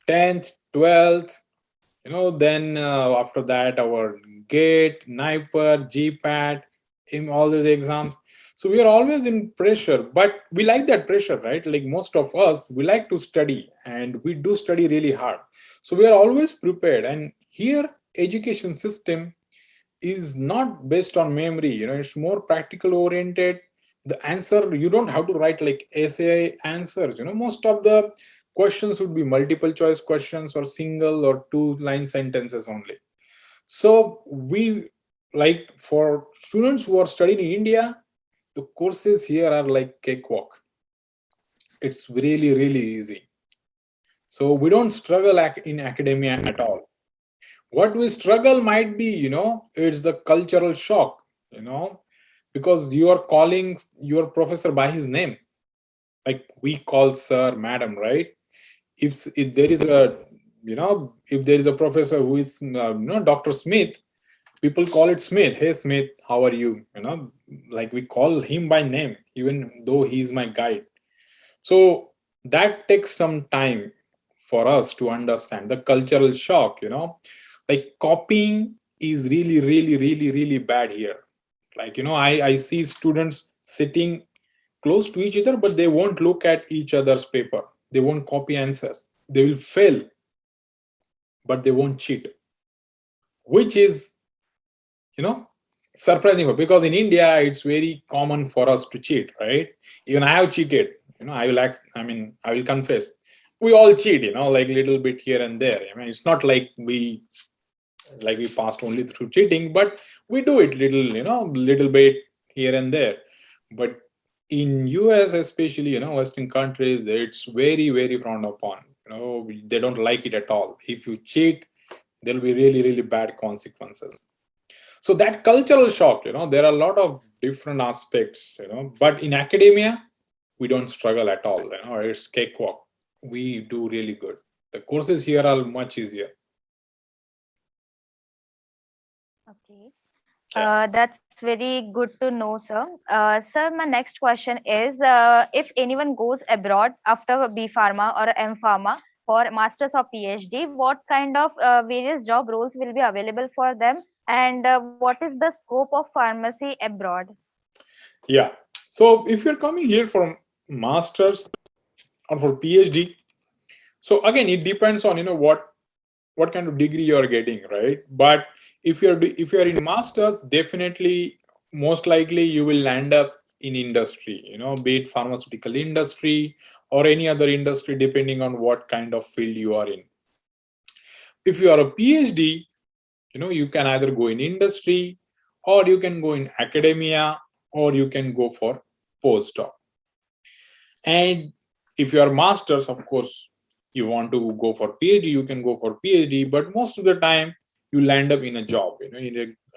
Speaker 3: 10th, 12th, then after that, our GATE, NIPER, GPAT, in all these exams. So we are always in pressure, but we like that pressure, right? Like most of us, we like to study and we do study really hard. So we are always prepared. And here, education system is not based on memory, it's more practical oriented. The answer, you don't have to write like essay answers, most of the questions would be multiple choice questions or single or 2-line sentences only. So we like for students who are studying in India, the courses here are like cakewalk. It's really, really easy. So we don't struggle in academia at all. What we struggle might be, it's the cultural shock, because you are calling your professor by his name. Like we call sir, madam, right? If there is a, if there is a professor who is, Dr. Smith, people call it Smith. Hey, Smith, how are you? Like we call him by name, even though he's my guide. So that takes some time for us to understand the cultural shock, like copying is really, really, really, really bad here. Like, I see students sitting close to each other, but they won't look at each other's paper. They won't copy answers. They will fail, but they won't cheat, which is, surprising, because in India, it's very common for us to cheat, right? Even I have cheated, I will confess. We all cheat, like little bit here and there. It's not like we passed only through cheating, but we do it little bit here and there. But in US especially, Western countries, it's very, very frowned upon. They don't like it at all. If you cheat, there'll be really, really bad consequences. So that cultural shock, there are a lot of different aspects, but in academia, we don't struggle at all. It's cakewalk. We do really good. The courses here are much easier.
Speaker 2: Okay.
Speaker 3: Yeah.
Speaker 2: That's very good to know, sir. Sir, my next question is, if anyone goes abroad after B.pharma or M.pharma for masters or PhD, what kind of various job roles will be available for them, and what is the scope of pharmacy abroad?
Speaker 3: Yeah. So if you're coming here for masters or for PhD, so again, it depends on what kind of degree you're getting, right? But if you're in masters, definitely, most likely you will land up in industry, be it pharmaceutical industry or any other industry, depending on what kind of field you are in. If you are a PhD, you can either go in industry, or you can go in academia, or you can go for postdoc. And if you are masters, of course, you want to go for PhD, you can go for PhD, but most of the time you land up in a job,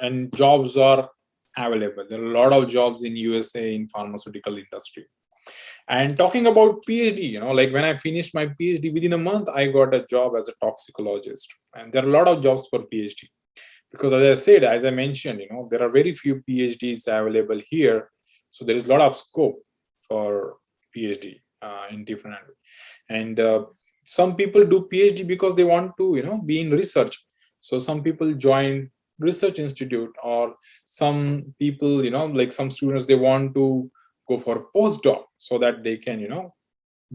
Speaker 3: and jobs are available. There are a lot of jobs in USA in pharmaceutical industry. And talking about PhD, like when I finished my PhD, within a month, I got a job as a toxicologist. And there are a lot of jobs for PhD. Because as I mentioned, there are very few PhDs available here. So there is a lot of scope for PhD in different. And some people do PhD because they want to, be in research. So some people join research institute, or some people, like some students, they want to go for postdoc so that they can,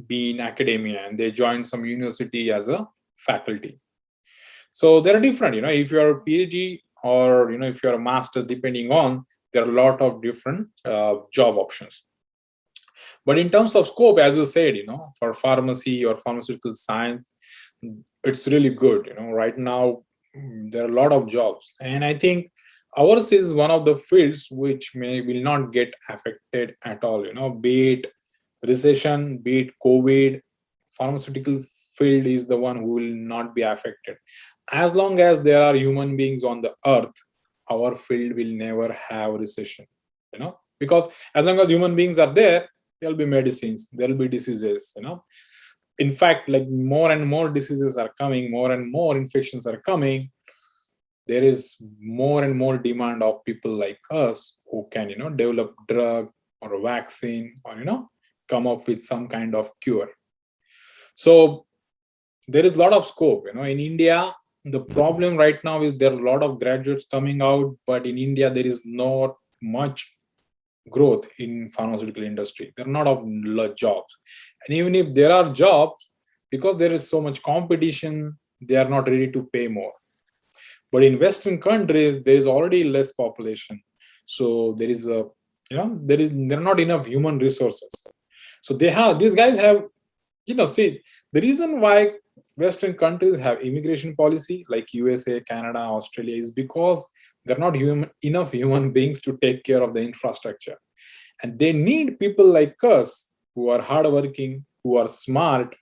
Speaker 3: be in academia, and they join some university as a faculty. So there are different, if you're a PhD, or if you're a master, depending on, there are a lot of different job options. But in terms of scope, as you said, for pharmacy or pharmaceutical science, it's really good. Right now, there are a lot of jobs, and I think ours is one of the fields which will not get affected at all. Be it recession, be it COVID, pharmaceutical field is the one who will not be affected. As long as there are human beings on the earth, our field will never have recession. Because as long as human beings are there, there'll be medicines, there'll be diseases. In fact, like more and more diseases are coming, more and more infections are coming. There is more and more demand of people like us who can, develop drug or a vaccine, or come up with some kind of cure. So there is a lot of scope. In India, the problem right now is there are a lot of graduates coming out, but in India there is not much growth in pharmaceutical industry. There are not of jobs, and even if there are jobs, because there is so much competition, they are not ready to pay more. But in Western countries, there is already less population, so there is there are not enough human resources. So these guys have, see, the reason why Western countries have immigration policy like USA, Canada, Australia is because they're not enough human beings to take care of the infrastructure. And they need people like us who are hardworking, who are smart,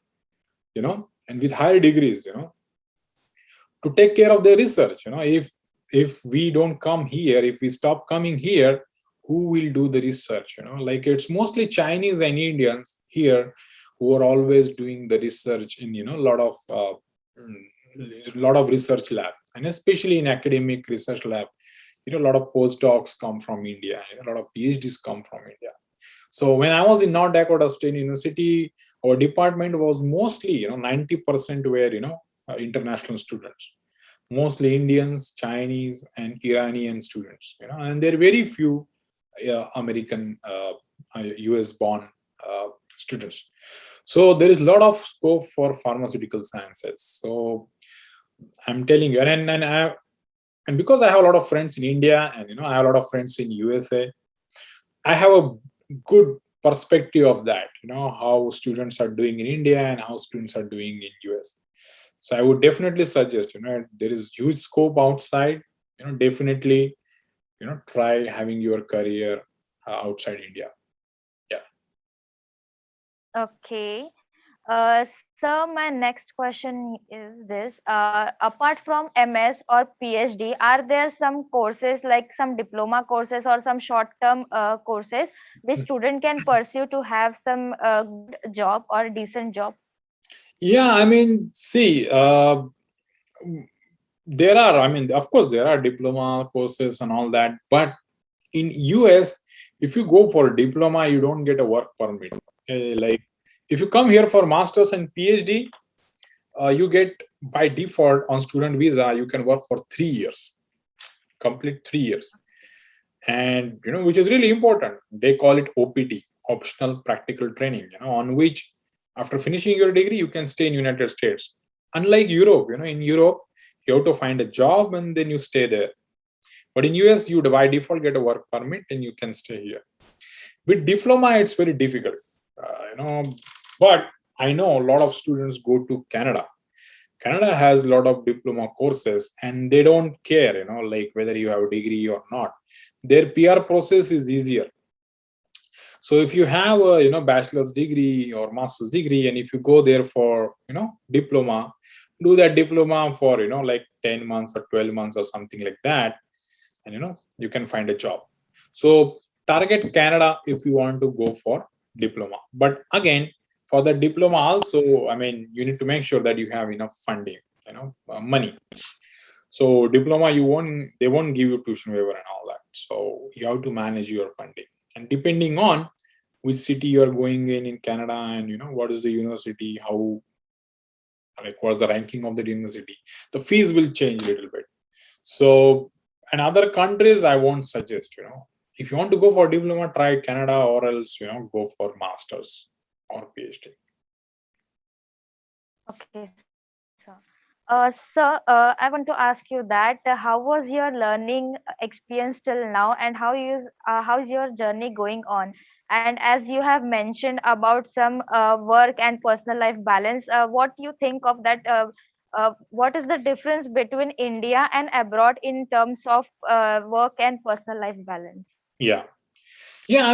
Speaker 3: and with higher degrees, to take care of their research. If we don't come here, if we stop coming here, who will do the research? Like it's mostly Chinese and Indians here who are always doing the research in a lot of research lab, and especially in academic research lab. A lot of postdocs come from India, a lot of PhDs come from India. So when I was in North Dakota State University, our department was mostly 90% were international students, mostly Indians, Chinese, and Iranian students. And there are very few American, US born students. So there is a lot of scope for pharmaceutical sciences. So I'm telling you, and because I have a lot of friends in India, and I have a lot of friends in USA, I have a good perspective of that. How students are doing in India and how students are doing in US. So I would definitely suggest, there is huge scope outside. Definitely, try having your career outside India. Yeah.
Speaker 2: Okay. So my next question is this: apart from MS or PhD, are there some courses like some diploma courses or some short-term courses which student can pursue to have some good job or decent job?
Speaker 3: Yeah, I mean, see, there are, of course, there are diploma courses and all that, but in US, if you go for a diploma, you don't get a work permit. Okay? Like, if you come here for masters and PhD, you get by default on student visa, you can work for 3 years, complete 3 years. And, which is really important. They call it OPT, optional practical training, on which after finishing your degree, you can stay in United States. Unlike Europe, in Europe, you have to find a job and then you stay there. But in US, you by default get a work permit and you can stay here. With diploma, it's very difficult, but I know a lot of students go to Canada. Canada has a lot of diploma courses and they don't care, like whether you have a degree or not. Their PR process is easier. So if you have a bachelor's degree or master's degree, and if you go there for diploma, do that diploma for like 10 months or 12 months or something like that, and you can find a job. So target Canada if you want to go for diploma. But again, for the diploma also, you need to make sure that you have enough funding, money. So diploma, they won't give you tuition waiver and all that. So you have to manage your funding. And depending on which city you're going in Canada, and what is the university, what's the ranking of the university, the fees will change a little bit. So, and other countries, I won't suggest, if you want to go for diploma, try Canada, or else, go for masters or PhD.
Speaker 2: Okay, sir. Sir, I want to ask you that how was your learning experience till now, and how is your journey going on? And as you have mentioned about some work and personal life balance, what do you think of that? What is the difference between India and abroad in terms of work and personal life balance?
Speaker 3: Yeah. Yeah,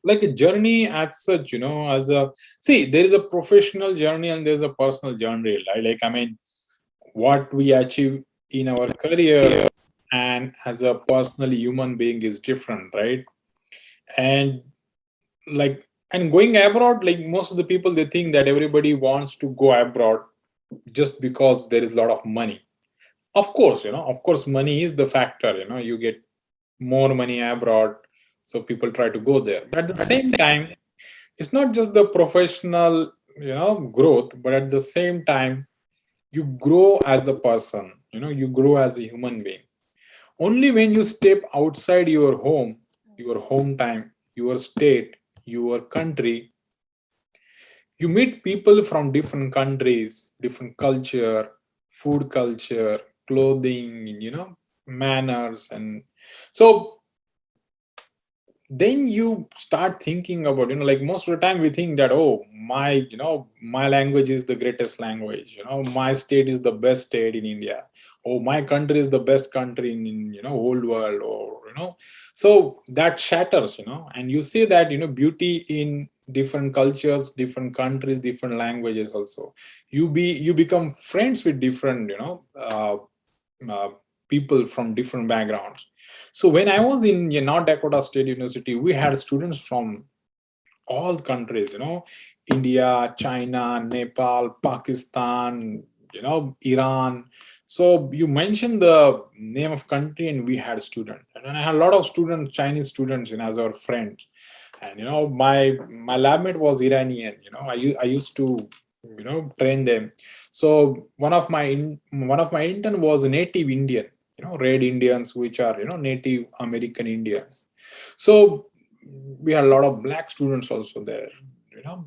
Speaker 3: like a journey as such, there is a professional journey and there's a personal journey, right? What we achieve in our career and as a personal human being is different, right? And going abroad, like most of the people, they think that everybody wants to go abroad just because there is a lot of money. Of course, money is the factor. You get more money abroad, so people try to go there. But at the same time, it's not just the professional growth, but at the same time, you grow as a person. You grow as a human being. Only when you step outside your home, your hometown, your state, your country, you meet people from different countries, different culture, food culture, clothing, manners. And so then you start thinking about, like most of the time we think that, oh, my language is the greatest language, my state is the best state in India, oh, my country is the best country in whole world, or so that shatters, and you see that beauty in different cultures, different countries, different languages. Also, you become friends with different uh, people from different backgrounds. So when I was in North Dakota State University, we had students from all countries, India, China, Nepal, Pakistan, Iran. So you mentioned the name of country, and we had students, and then I had a lot of students, Chinese students, as our friends. And my lab mate was Iranian. I used to train them. So one of my intern was a native Indian, red Indians, which are Native American Indians. So we had a lot of black students also there.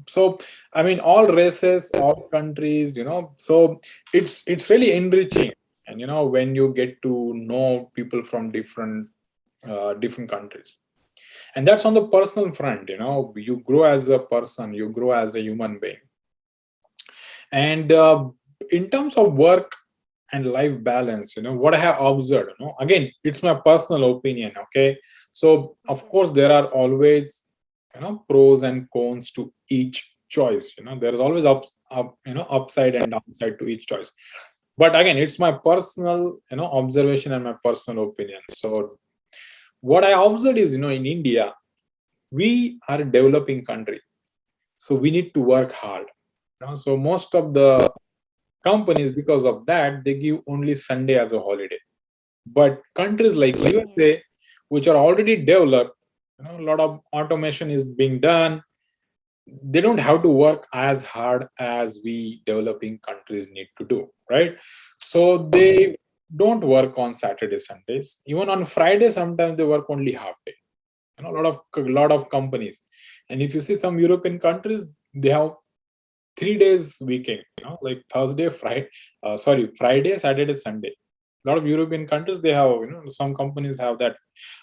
Speaker 3: So I mean, all races, all countries. So it's really enriching. And when you get to know people from different countries, and that's on the personal front. You grow as a person, you grow as a human being. And in terms of work and life balance, what I have observed, again, it's my personal opinion. Okay, so of course there are always pros and cons to each choice. There is always upside and downside to each choice. But again, it's my personal observation and my personal opinion. So what I observed is, in India, we are a developing country, so we need to work hard. So most of the companies, because of that, they give only Sunday as a holiday. But countries like USA, which are already developed, a lot of automation is being done, they don't have to work as hard as we developing countries need to do, right? So they don't work on Saturday, Sundays. Even on Friday, sometimes they work only half day. A lot of companies. And if you see some European countries, they have 3 days weekend, like Thursday, Friday, Saturday, Sunday. A lot of European countries, they have, some companies have that,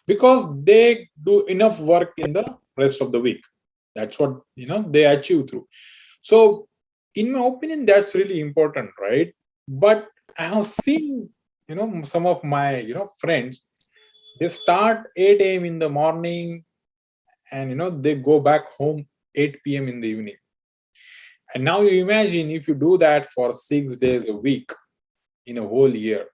Speaker 3: because they do enough work in the rest of the week. That's what they achieve through. So in my opinion, that's really important, right? But I have seen some of my friends, they start 8 a.m. in the morning, and they go back home 8 p.m. in the evening. And now you imagine if you do that for 6 days a week in a whole year.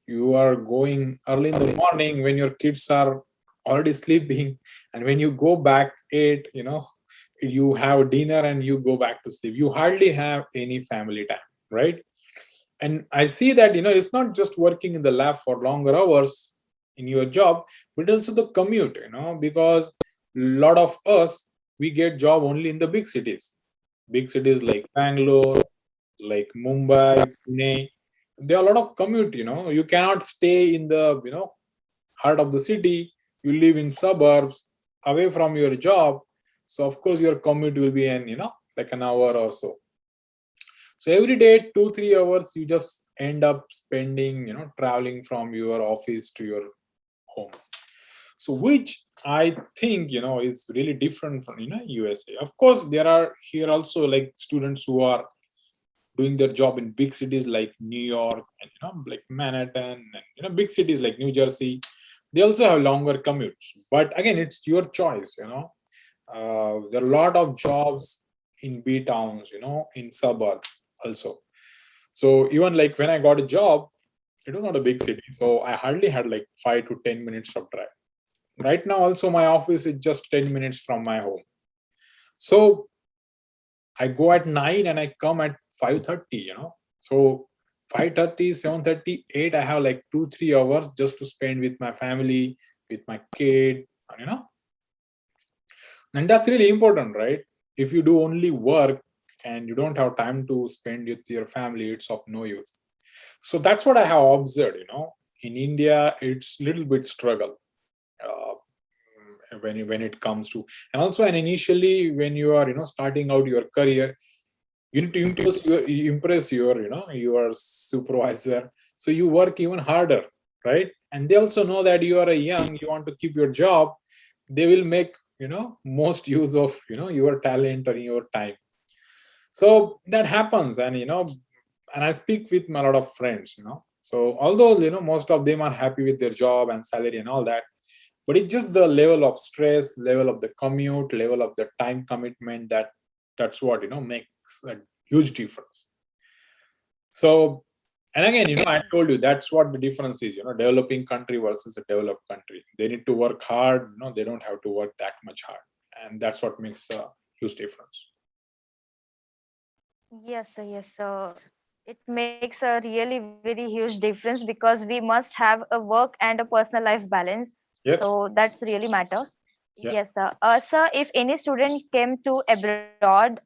Speaker 3: You are going early in the morning when your kids are already sleeping, and when you go back 8, you have dinner and you go back to sleep. You hardly have any family time, right? And I see that it's not just working in the lab for longer hours in your job, but also the commute, because a lot of us, we get job only in the big cities like Bangalore, like Mumbai, Pune. There are a lot of commute. You cannot stay in the heart of the city. You live in suburbs, away from your job. So of course your commute will be like an hour or so. So every day 2-3 hours you just end up spending traveling from your office to your home. So which I think is really different from USA. Of course, there are here also like students who are doing their job in big cities like New York and like Manhattan, and big cities like New Jersey. They also have longer commutes. But again, it's your choice. There are a lot of jobs in B towns, in suburbs also. So even like when I got a job, it was not a big city, so I hardly had like 5 to 10 minutes of drive. Right now also my office is just 10 minutes from my home. So I go at 9 and I come at 5:30. So 5:30, 7:30, 8, I have like 2-3 hours just to spend with my family, with my kid, and that's really important, right? If you do only work and you don't have time to spend with your family, it's of no use. So that's what I have observed. In India, it's a little bit struggle uh, when it comes to, and also, and initially when you are starting out your career, you need to impress your supervisor, so you work even harder, right? And they also know that you are a young, you want to keep your job. they will make, most use of, your talent or your time. So that happens. And, and I speak with a lot of friends, so although, most of them are happy with their job and salary and all that, but it's just the level of stress, level of the commute, level of the time commitment, that's what, makes a huge difference. So, and again, I told you that's what the difference is, developing country versus a developed country. They need to work hard, they don't have to work that much hard. And that's what makes a huge difference.
Speaker 2: Yes, sir, yes, sir. It makes a really very huge difference because we must have a work and a personal life balance.
Speaker 3: Yes.
Speaker 2: So that's really matters.
Speaker 3: Yeah.
Speaker 2: Yes, sir. Sir, if any student came to abroad,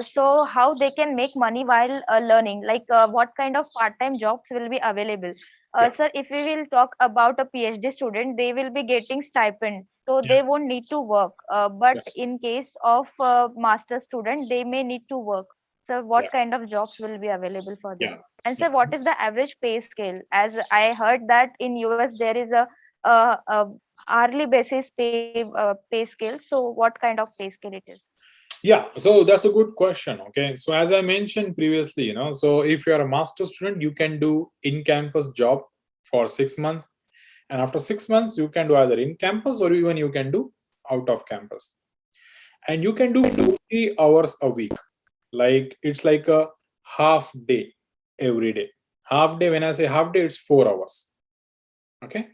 Speaker 2: so how they can make money while learning? Like what kind of part-time jobs will be available?
Speaker 3: Yeah.
Speaker 2: Sir, if we will talk about a PhD student, they will be getting stipend, so
Speaker 3: Yeah.
Speaker 2: they won't need to work. But
Speaker 3: Yeah.
Speaker 2: in case of master student, they may need to work. So
Speaker 3: Yeah.
Speaker 2: what kind of jobs will be available for
Speaker 3: Yeah.
Speaker 2: them? And
Speaker 3: Yeah.
Speaker 2: sir, what is the average pay scale? As I heard that in US there is a hourly basis pay scale. So what kind of pay scale it is?
Speaker 3: Yeah, so that's a good question. Okay, so as I mentioned previously, so if you're a master student, you can do in-campus job for 6 months, and after 6 months, you can do either in campus or even you can do out of campus, and you can do 50 hours a week. Like it's like a half day every day. Half day. When I say half day, it's 4 hours. Okay.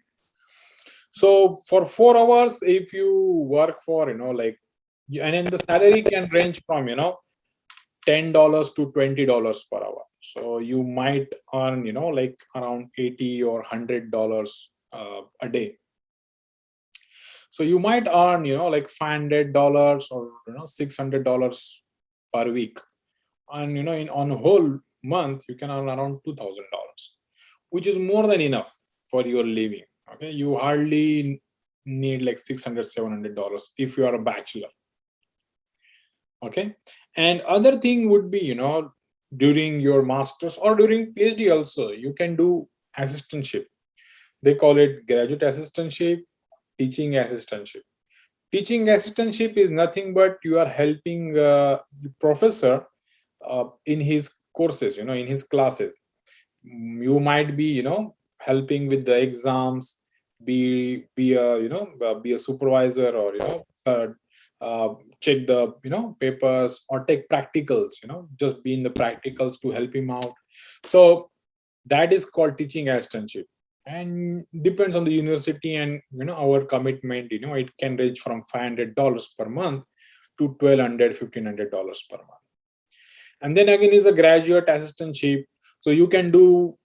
Speaker 3: So for 4 hours, if you work for, and then the salary can range from, $10 to $20 per hour. So you might earn, like around $80 or $100 a day. So you might earn, like $500 or $600 per week, and on a whole month you can earn around $2,000, which is more than enough for your living. Okay, you hardly need like $600-$700 if you are a bachelor. Okay, and other thing would be, during your masters or during PhD also, you can do assistantship. They call it graduate assistantship, teaching assistantship. Teaching assistantship is nothing but you are helping the professor in his courses, in his classes. You might be, helping with the exams, be a, be a supervisor, or check the, papers, or take practicals, just be in the practicals to help him out. So that is called teaching assistantship, and depends on the university and our commitment. It can range from $500 per month to $1,200-$1,500 per month. And then again is a graduate assistantship. So you can do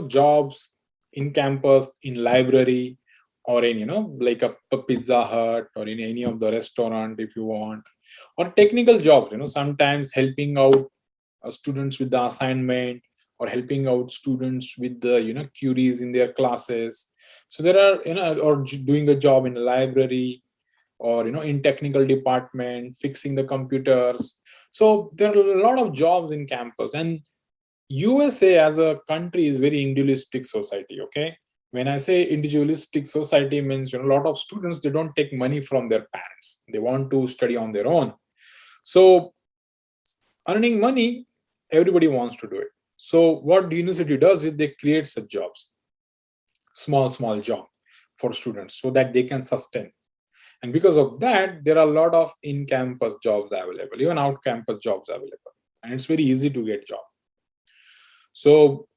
Speaker 3: jobs in campus, in library, or in like a Pizza Hut, or in any of the restaurant if you want, or technical jobs, sometimes helping out students with the assignment, or helping out students with the queries in their classes. So there are, or doing a job in a library, or in technical department, fixing the computers. So there are a lot of jobs in campus. And USA as a country is very individualistic society. Okay, when I say individualistic society, means a lot of students, they don't take money from their parents, they want to study on their own. So earning money, everybody wants to do it. So what the university does is they create such jobs, small job for students, so that they can sustain. And because of that, there are a lot of in-campus jobs available, even out-campus jobs available, and it's very easy to get job. So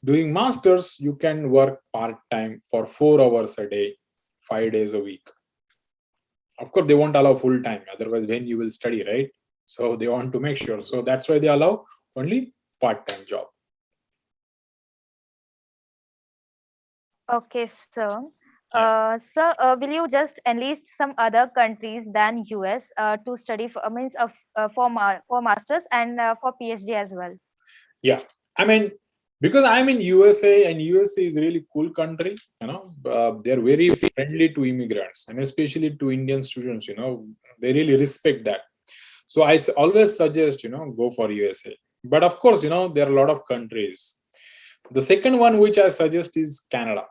Speaker 3: during masters, you can work part-time for 4 hours a day, 5 days a week. Of course, they won't allow full-time, otherwise when you will study, right? So they want to make sure. So that's why they allow only part-time job.
Speaker 2: Okay, sir.
Speaker 3: Yeah.
Speaker 2: Sir, will you just enlist some other countries than US to study for means of for masters and for PhD as well?
Speaker 3: Yeah, I mean, because I'm in USA, and USA is a really cool country. They're very friendly to immigrants, and especially to Indian students. They really respect that. So I always suggest, go for USA. But of course, there are a lot of countries. The second one which I suggest is Canada.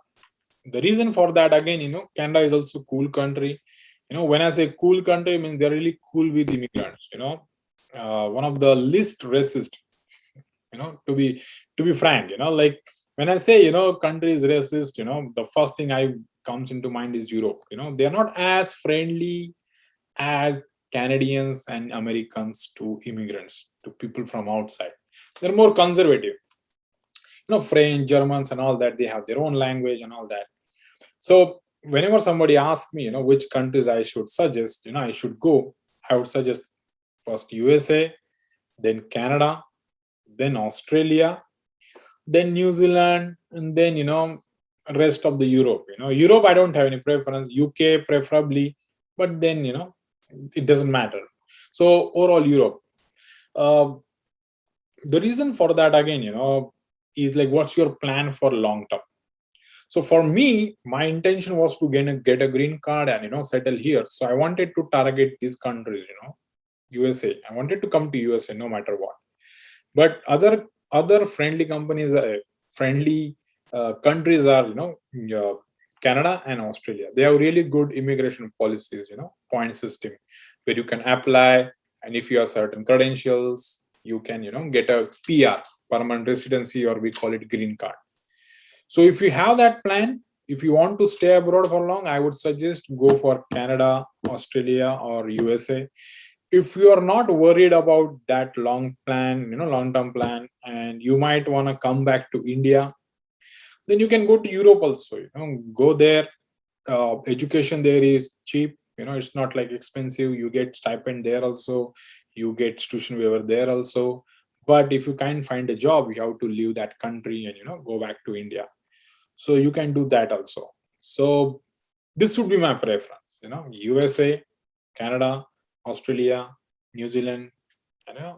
Speaker 3: The reason for that, again, Canada is also a cool country. When I say cool country, I mean they're really cool with immigrants. One of the least racist. To be frank, like when I say country is racist, the first thing I comes into mind is Europe. They're not as friendly as Canadians and Americans to immigrants, to people from outside. They're more conservative. French, Germans, and all that, they have their own language and all that. So whenever somebody asks me, which countries I should suggest, I should go, I would suggest first USA, then Canada, then Australia, then New Zealand, and then rest of the Europe. Europe I don't have any preference. UK preferably, but then it doesn't matter. So overall Europe. The reason for that again, is like, what's your plan for long term? So for me, my intention was to get a green card and settle here. So I wanted to target these countries, USA. I wanted to come to USA no matter what. But other friendly companies, friendly countries are Canada and Australia. They have really good immigration policies, point system where you can apply, and if you have certain credentials, you can get a PR, permanent residency, or we call it green card. So if you have that plan, if you want to stay abroad for long, I would suggest go for Canada, Australia, or USA. If you are not worried about that long-term plan, and you might want to come back to India, then you can go to Europe also. Go there. Education there is cheap. It's not like expensive. You get stipend there also. You get tuition waiver there also. But if you can't find a job, you have to leave that country and go back to India. So you can do that also. So this would be my preference. USA, Canada, Australia, New Zealand,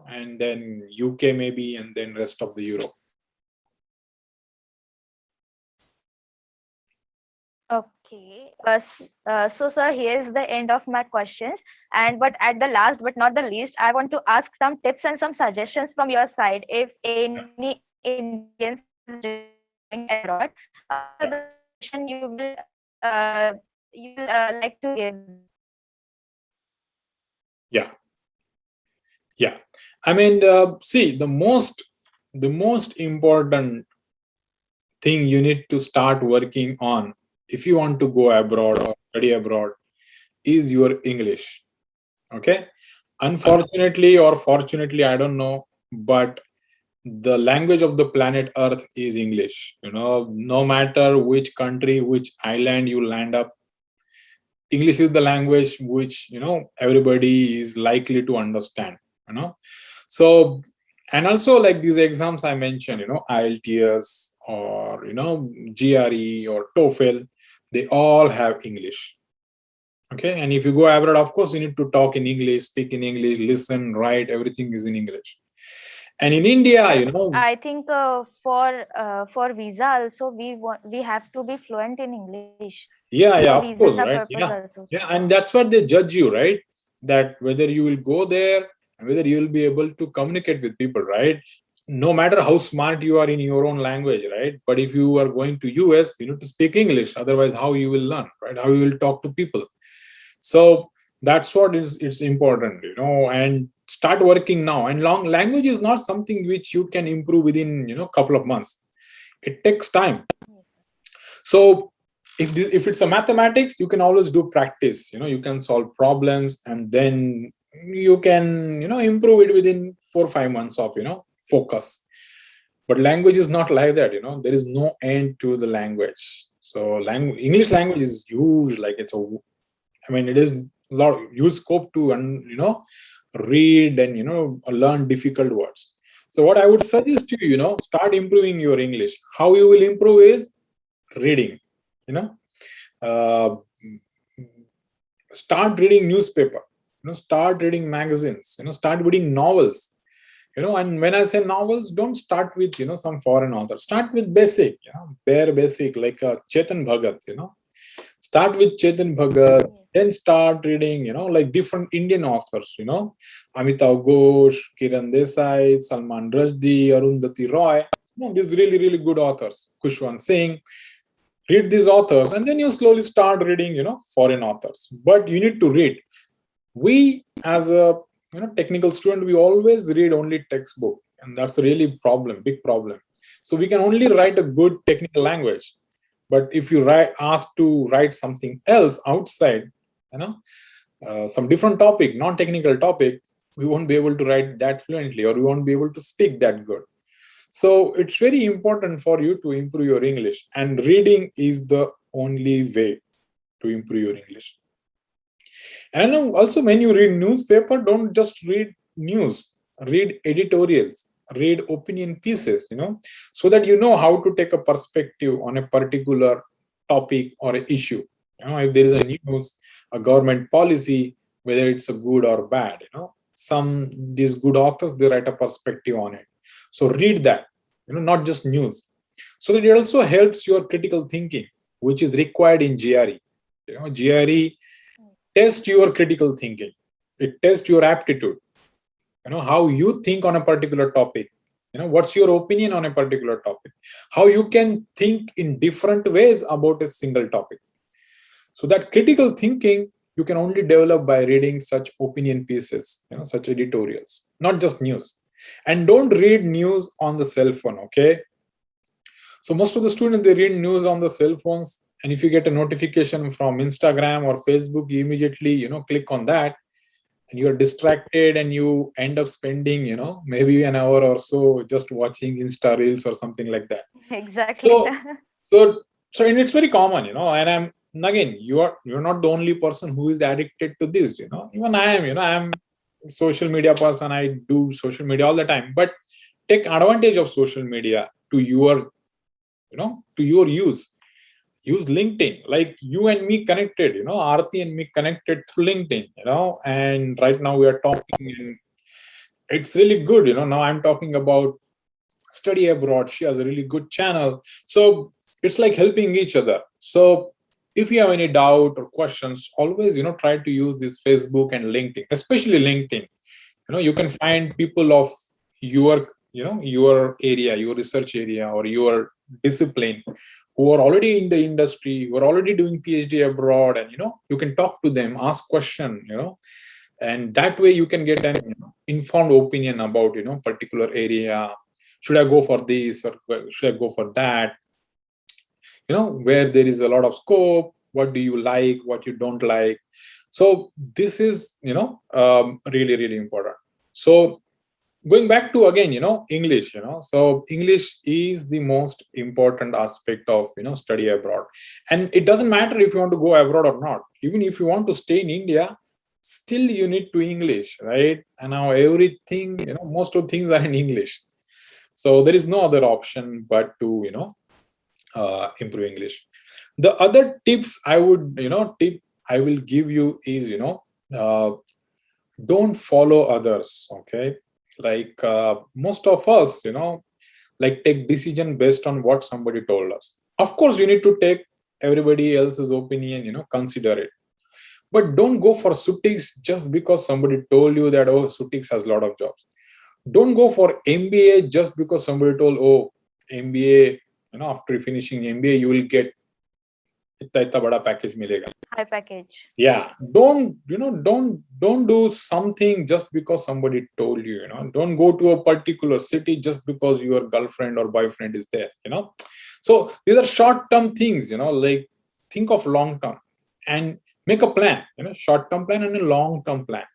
Speaker 3: and then UK maybe, and then rest of the Europe.
Speaker 2: Okay. So, sir, here's the end of my questions. But at the last, but not the least, I want to ask some tips and some suggestions from your side. If any Indians is going abroad, the suggestion you will like to give them.
Speaker 3: Yeah. I mean, see, the most important thing you need to start working on if you want to go abroad or study abroad is your English. Okay. Unfortunately or fortunately, I don't know, but the language of the planet Earth is English. No matter which country, which island you land up, English is the language which everybody is likely to understand. So, and also like these exams I mentioned, IELTS or GRE or TOEFL, they all have English. Okay, and if you go abroad, of course you need to talk in English, speak in English, listen, write, everything is in English. And in India,
Speaker 2: I think for visa also we have to be fluent in English.
Speaker 3: Yeah,
Speaker 2: For
Speaker 3: of course,
Speaker 2: visa
Speaker 3: right?
Speaker 2: purpose also.
Speaker 3: Yeah, and that's what they judge you, right? That whether you will go there and whether you will be able to communicate with people, right? No matter how smart you are in your own language, right? But if you are going to US, you need to speak English. Otherwise, how you will learn, right? How you will talk to people. So that's what it's important, and start working now. And long language is not something which you can improve within couple of months. It takes time. So if it's a mathematics, you can always do practice. You can solve problems, and then you can improve it within 4 or 5 months of focus. But language is not like that. There is no end to the language. So English language is huge. Like it is a lot of huge scope to read and learn difficult words. So what I would suggest to you, start improving your English. How you will improve is reading. Start reading newspaper. Start reading magazines. Start reading novels. And when I say novels, don't start with some foreign author. Start with basic, bare basic, like Chetan Bhagat. Start with Chetan Bhagat, then start reading, like different Indian authors, Amitav Ghosh, Kiran Desai, Salman Rushdie, Arundhati Roy. These really, really good authors. Khushwant Singh. read these authors, and then you slowly start reading, foreign authors. But you need to read. We, as a technical student, we always read only textbook, and that's a really big problem. So we can only write a good technical language, but if you ask to write something else outside, some different topic, non-technical topic, we won't be able to write that fluently, or we won't be able to speak that good. So it's very important for you to improve your English, and reading is the only way to improve your English. And I know also, when you read newspaper, don't just read news, read editorials, read opinion pieces, so that you know how to take a perspective on a particular topic or an issue. If there is a news, a government policy, whether it's a good or bad, these good authors, they write a perspective on it. So read that, not just news. So that it also helps your critical thinking, which is required in GRE. GRE tests your critical thinking. It tests your aptitude. How you think on a particular topic. What's your opinion on a particular topic? How you can think in different ways about a single topic. So that critical thinking you can only develop by reading such opinion pieces, such editorials, not just news. And don't read news on the cell phone, okay? So most of the students, they read news on the cell phones, and if you get a notification from Instagram or Facebook, you immediately, click on that, and you're distracted, and you end up spending, maybe an hour or so just watching Insta Reels or something like that.
Speaker 2: Exactly.
Speaker 3: So and it's very common, and again, you're not the only person who is addicted to this, even I am, I'm a social media person. I do social media all the time, but take advantage of social media to your, to your use. Use LinkedIn, like you and me connected, Aarti and me connected through LinkedIn, and right now we are talking, and it's really good, now I'm talking about study abroad. She has a really good channel. So it's like helping each other. So if you have any doubt or questions, always, try to use this Facebook and LinkedIn, especially LinkedIn. You can find people of your, your area, your research area, or your discipline, who are already in the industry, who are already doing PhD abroad, and you can talk to them, ask question, and that way you can get an informed opinion about particular area. Should I go for this, or should I go for that? Where there is a lot of scope, what do you like, what you don't like. So this is really, really important. So going back to, again, English, so English is the most important aspect of study abroad. And it doesn't matter if you want to go abroad or not. Even if you want to stay in India, still you need to English, right? And now everything, most of things are in English. So there is no other option but to improve English. The other tips I would I will give you is don't follow others. Okay, like most of us like take decision based on what somebody told us. Of course, you need to take everybody else's opinion, consider it, but don't go for Sutix just because somebody told you that, oh, Sutix has a lot of jobs. Don't go for MBA just because somebody told, oh, MBA, after finishing MBA you will get इतना बड़ा package मिलेगा.
Speaker 2: High package.
Speaker 3: Yeah, don't do something just because somebody told you. Don't go to a particular city just because your girlfriend or boyfriend is there. So these are short-term things. Like think of long-term and make a plan. Short-term plan and a long-term plan,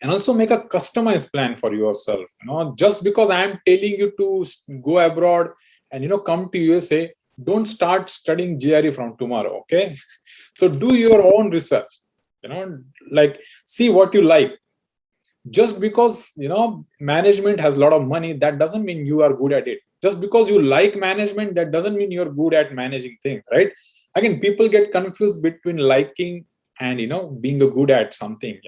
Speaker 3: and also make a customized plan for yourself. Just because I am telling you to go abroad and come to USA, don't start studying GRE from tomorrow. Okay, so do your own research. Like see what you like. Just because management has a lot of money, that doesn't mean you are good at it. Just because you like management, that doesn't mean you're good at managing things, right? Again, people get confused between liking and being a good at something.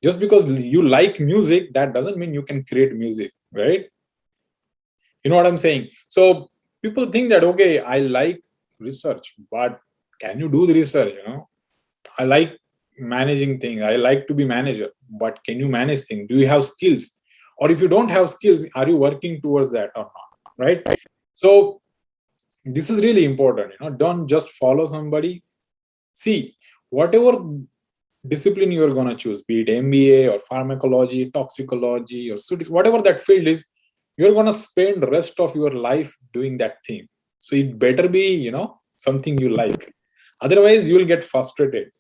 Speaker 3: Just because you like music, that doesn't mean you can create music, right? You know what I'm saying? So people think that, okay, I like research, but can you do the research? I like managing things. I like to be manager, but can you manage things? Do you have skills? Or if you don't have skills, are you working towards that or not? Right? So This is really important. Don't just follow somebody. See, whatever discipline you are going to choose, be it MBA or pharmacology, toxicology, or whatever that field is, you're going to spend the rest of your life doing that thing. So it better be, something you like. Otherwise, you will get frustrated,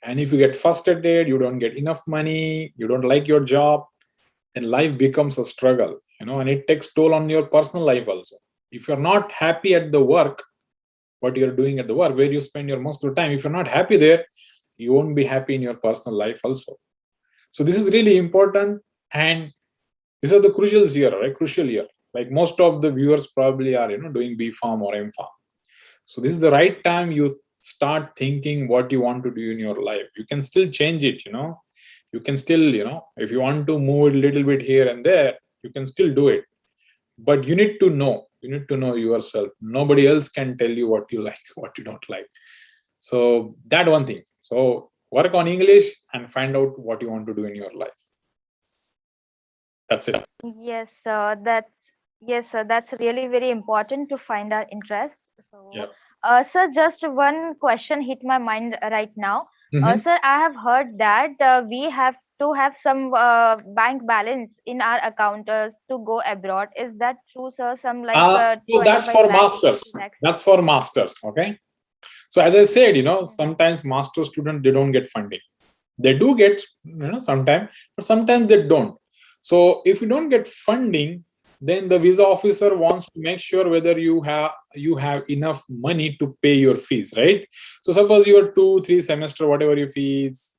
Speaker 3: And if you get frustrated, you don't get enough money, you don't like your job, then life becomes a struggle, and it takes toll on your personal life also. If you're not happy at the work, what you're doing at the work, where you spend your most of the time, if you're not happy there, you won't be happy in your personal life also. So this is really important, and these are the crucials here, right? Crucial here. Like most of the viewers probably are, doing B.pharm or M.pharm. So this is the right time you start thinking what you want to do in your life. You can still change it, You can still, if you want to move a little bit here and there, you can still do it. But you need to know. You need to know yourself. Nobody else can tell you what you like, what you don't like. So that one thing. So work on English and find out what you want to do in your life. That's it.
Speaker 2: Yes, sir, that's really very important to find our interest. So,
Speaker 3: Yeah.
Speaker 2: sir, just one question hit my mind right now.
Speaker 3: Mm-hmm.
Speaker 2: Sir, I have heard that we have to have some bank balance in our account to go abroad. Is that true, sir? Some like
Speaker 3: So that's
Speaker 2: 25
Speaker 3: for
Speaker 2: lakhs,
Speaker 3: masters.
Speaker 2: 30 lakhs.
Speaker 3: That's for masters. Okay. So as I said,
Speaker 2: Mhm.
Speaker 3: sometimes master students, they don't get funding. They do get, sometimes, but sometimes they don't. So if you don't get funding, then the visa officer wants to make sure whether you have enough money to pay your fees, right? So suppose your 2-3 semester, whatever your fees,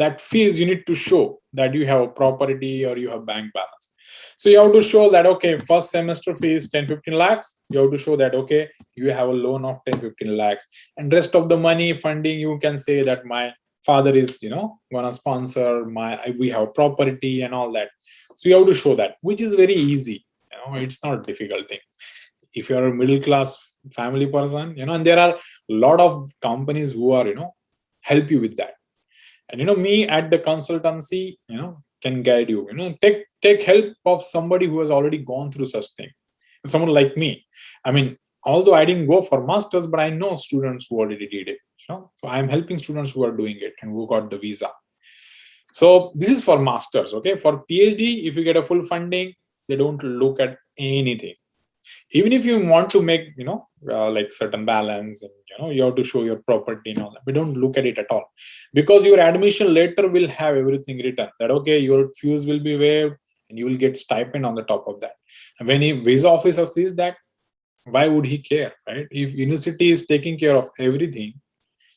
Speaker 3: that fees you need to show that you have a property or you have bank balance. So you have to show that, okay, first semester fee is 10-15 lakhs. You have to show that, okay, you have a loan of 10-15 lakhs, and rest of the money funding, you can say that my father is, gonna sponsor we have property and all that. So you have to show that, which is very easy. It's not a difficult thing. If you're a middle class family person, and there are a lot of companies who are, help you with that. And me at the consultancy, can guide you. Take help of somebody who has already gone through such thing. Someone like me. I mean, although I didn't go for masters, but I know students who already did it. So I'm helping students who are doing it and who got the visa. So this is for masters. Okay, for PhD, if you get a full funding, they don't look at anything. Even if you want to make, like certain balance, and you have to show your property and all that, we don't look at it at all, because your admission letter will have everything written that, okay, your fees will be waived and you will get stipend on the top of that. And when a visa officer sees that, why would he care, right? If university is taking care of everything,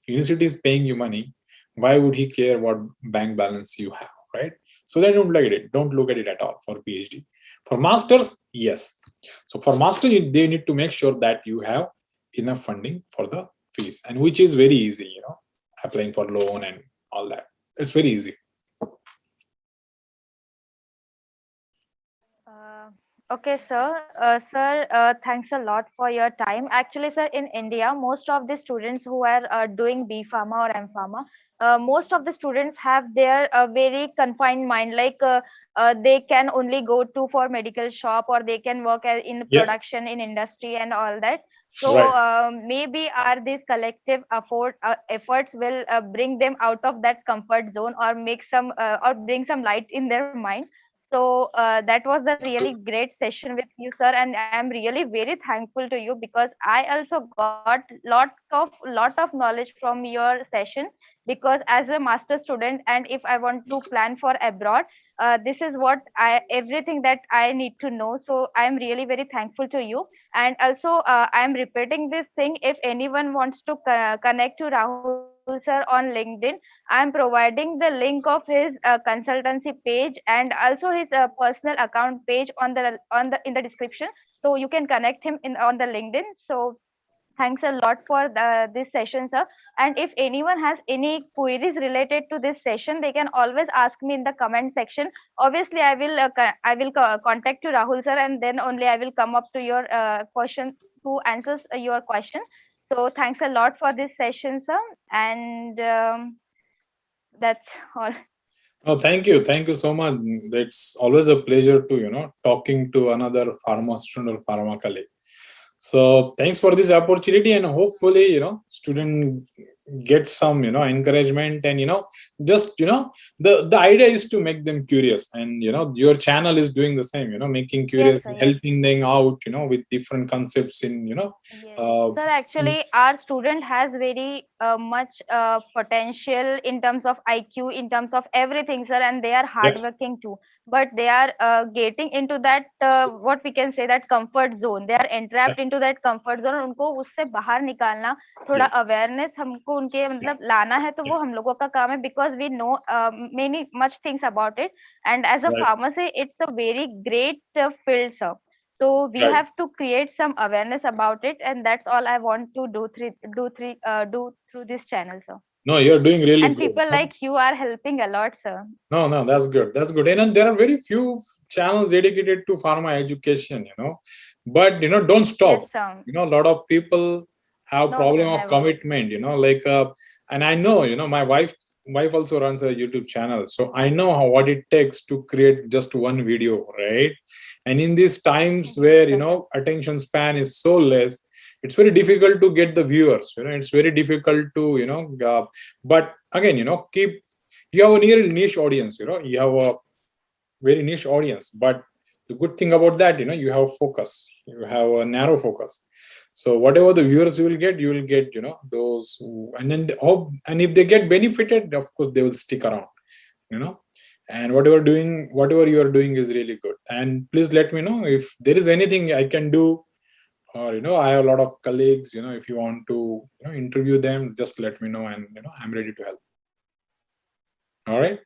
Speaker 3: university is paying you money, why would he care what bank balance you have, right? So they don't look at it. Don't look at it at all for PhD. For masters, yes. So for master, they need to make sure that you have enough funding for the fees, and which is very easy. Applying for loan and all that. It's very easy.
Speaker 2: Uh, okay, sir. Sir, thanks a lot for your time. Actually, sir, in India, most of the students who are doing B.pharma or M.pharma, most of the students have their very confined mind. Like they can only go to for medical shop, or they can work in
Speaker 3: Yeah.
Speaker 2: production, in industry, and all that. So
Speaker 3: Right.
Speaker 2: maybe are these collective efforts will bring them out of that comfort zone, or make some or bring some light in their mind. So that was a really great session with you, sir, and I'm really very thankful to you, because I also got lot of knowledge from your session. Because as a master student, and if I want to plan for abroad, this is what I everything that I need to know. So I'm really very thankful to you. And also, I'm repeating this thing. If anyone wants to connect to Rahul sir on LinkedIn, I'm providing the link of his consultancy page, and also his personal account page on the in the description, so you can connect him in on the LinkedIn. So thanks a lot for this session, sir. And if anyone has any queries related to this session, they can always ask me in the comment section. Obviously, I will contact you, Rahul sir, and then only I will come up to your question to answers your question. So thanks a lot for this session, sir. And that's all.
Speaker 3: Oh, thank you. Thank you so much. It's always a pleasure to, talking to another pharma student or pharma colleague. So thanks for this opportunity, and hopefully, student get some, encouragement, and, just, the idea is to make them curious, and, your channel is doing the same, making curious,
Speaker 2: Yes, sir. Yes.
Speaker 3: helping them out, with different concepts in,
Speaker 2: Yes.
Speaker 3: uh,
Speaker 2: Sir, actually, our student has very much potential in terms of IQ, in terms of everything, sir, and they are
Speaker 3: yeah,
Speaker 2: hardworking too. But they are getting into that what we can say, that comfort zone. They are
Speaker 3: yeah,
Speaker 2: entrapped into that comfort zone. उनको उससे बाहर निकालना, थोड़ा
Speaker 3: yes,
Speaker 2: awareness हमको उनके मतलब लाना है, तो वो हम लोगों का काम है, because we know many much things about it. And as a
Speaker 3: right,
Speaker 2: pharmacy, it's a very great field, sir. So we
Speaker 3: right.
Speaker 2: have to create some awareness about it, and that's all I want to do through this channel, sir.
Speaker 3: No, you're doing really
Speaker 2: And
Speaker 3: good.
Speaker 2: people like you are helping a lot, sir.
Speaker 3: No, no, that's good. That's good. And then there are very few channels dedicated to pharma education, but don't stop.
Speaker 2: Yes, sir.
Speaker 3: A lot of people have
Speaker 2: No, sir,
Speaker 3: problem of
Speaker 2: never.
Speaker 3: commitment, like and I know, my wife also runs a YouTube channel. So I know what it takes to create just one video, right? And in these times
Speaker 2: Yes,
Speaker 3: where,
Speaker 2: sir.
Speaker 3: attention span is so less, it's very difficult to get the viewers, it's very difficult to, but again, keep you have a near niche audience, you have a very niche audience, but the good thing about that, you have focus, you have a narrow focus. So whatever the viewers you will get, those and then hope, and if they get benefited, of course they will stick around, you know and whatever you are doing is really good. And please let me know if there is anything I can do, or I have a lot of colleagues, if you want to interview them, just let me know, and I'm ready to help. All right.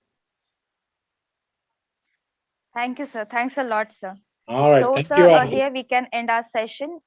Speaker 2: Thank you, sir. Thanks a lot, sir.
Speaker 3: All right.
Speaker 2: So,
Speaker 3: Thank you,
Speaker 2: sir,
Speaker 3: Aarti.
Speaker 2: here we can end our session.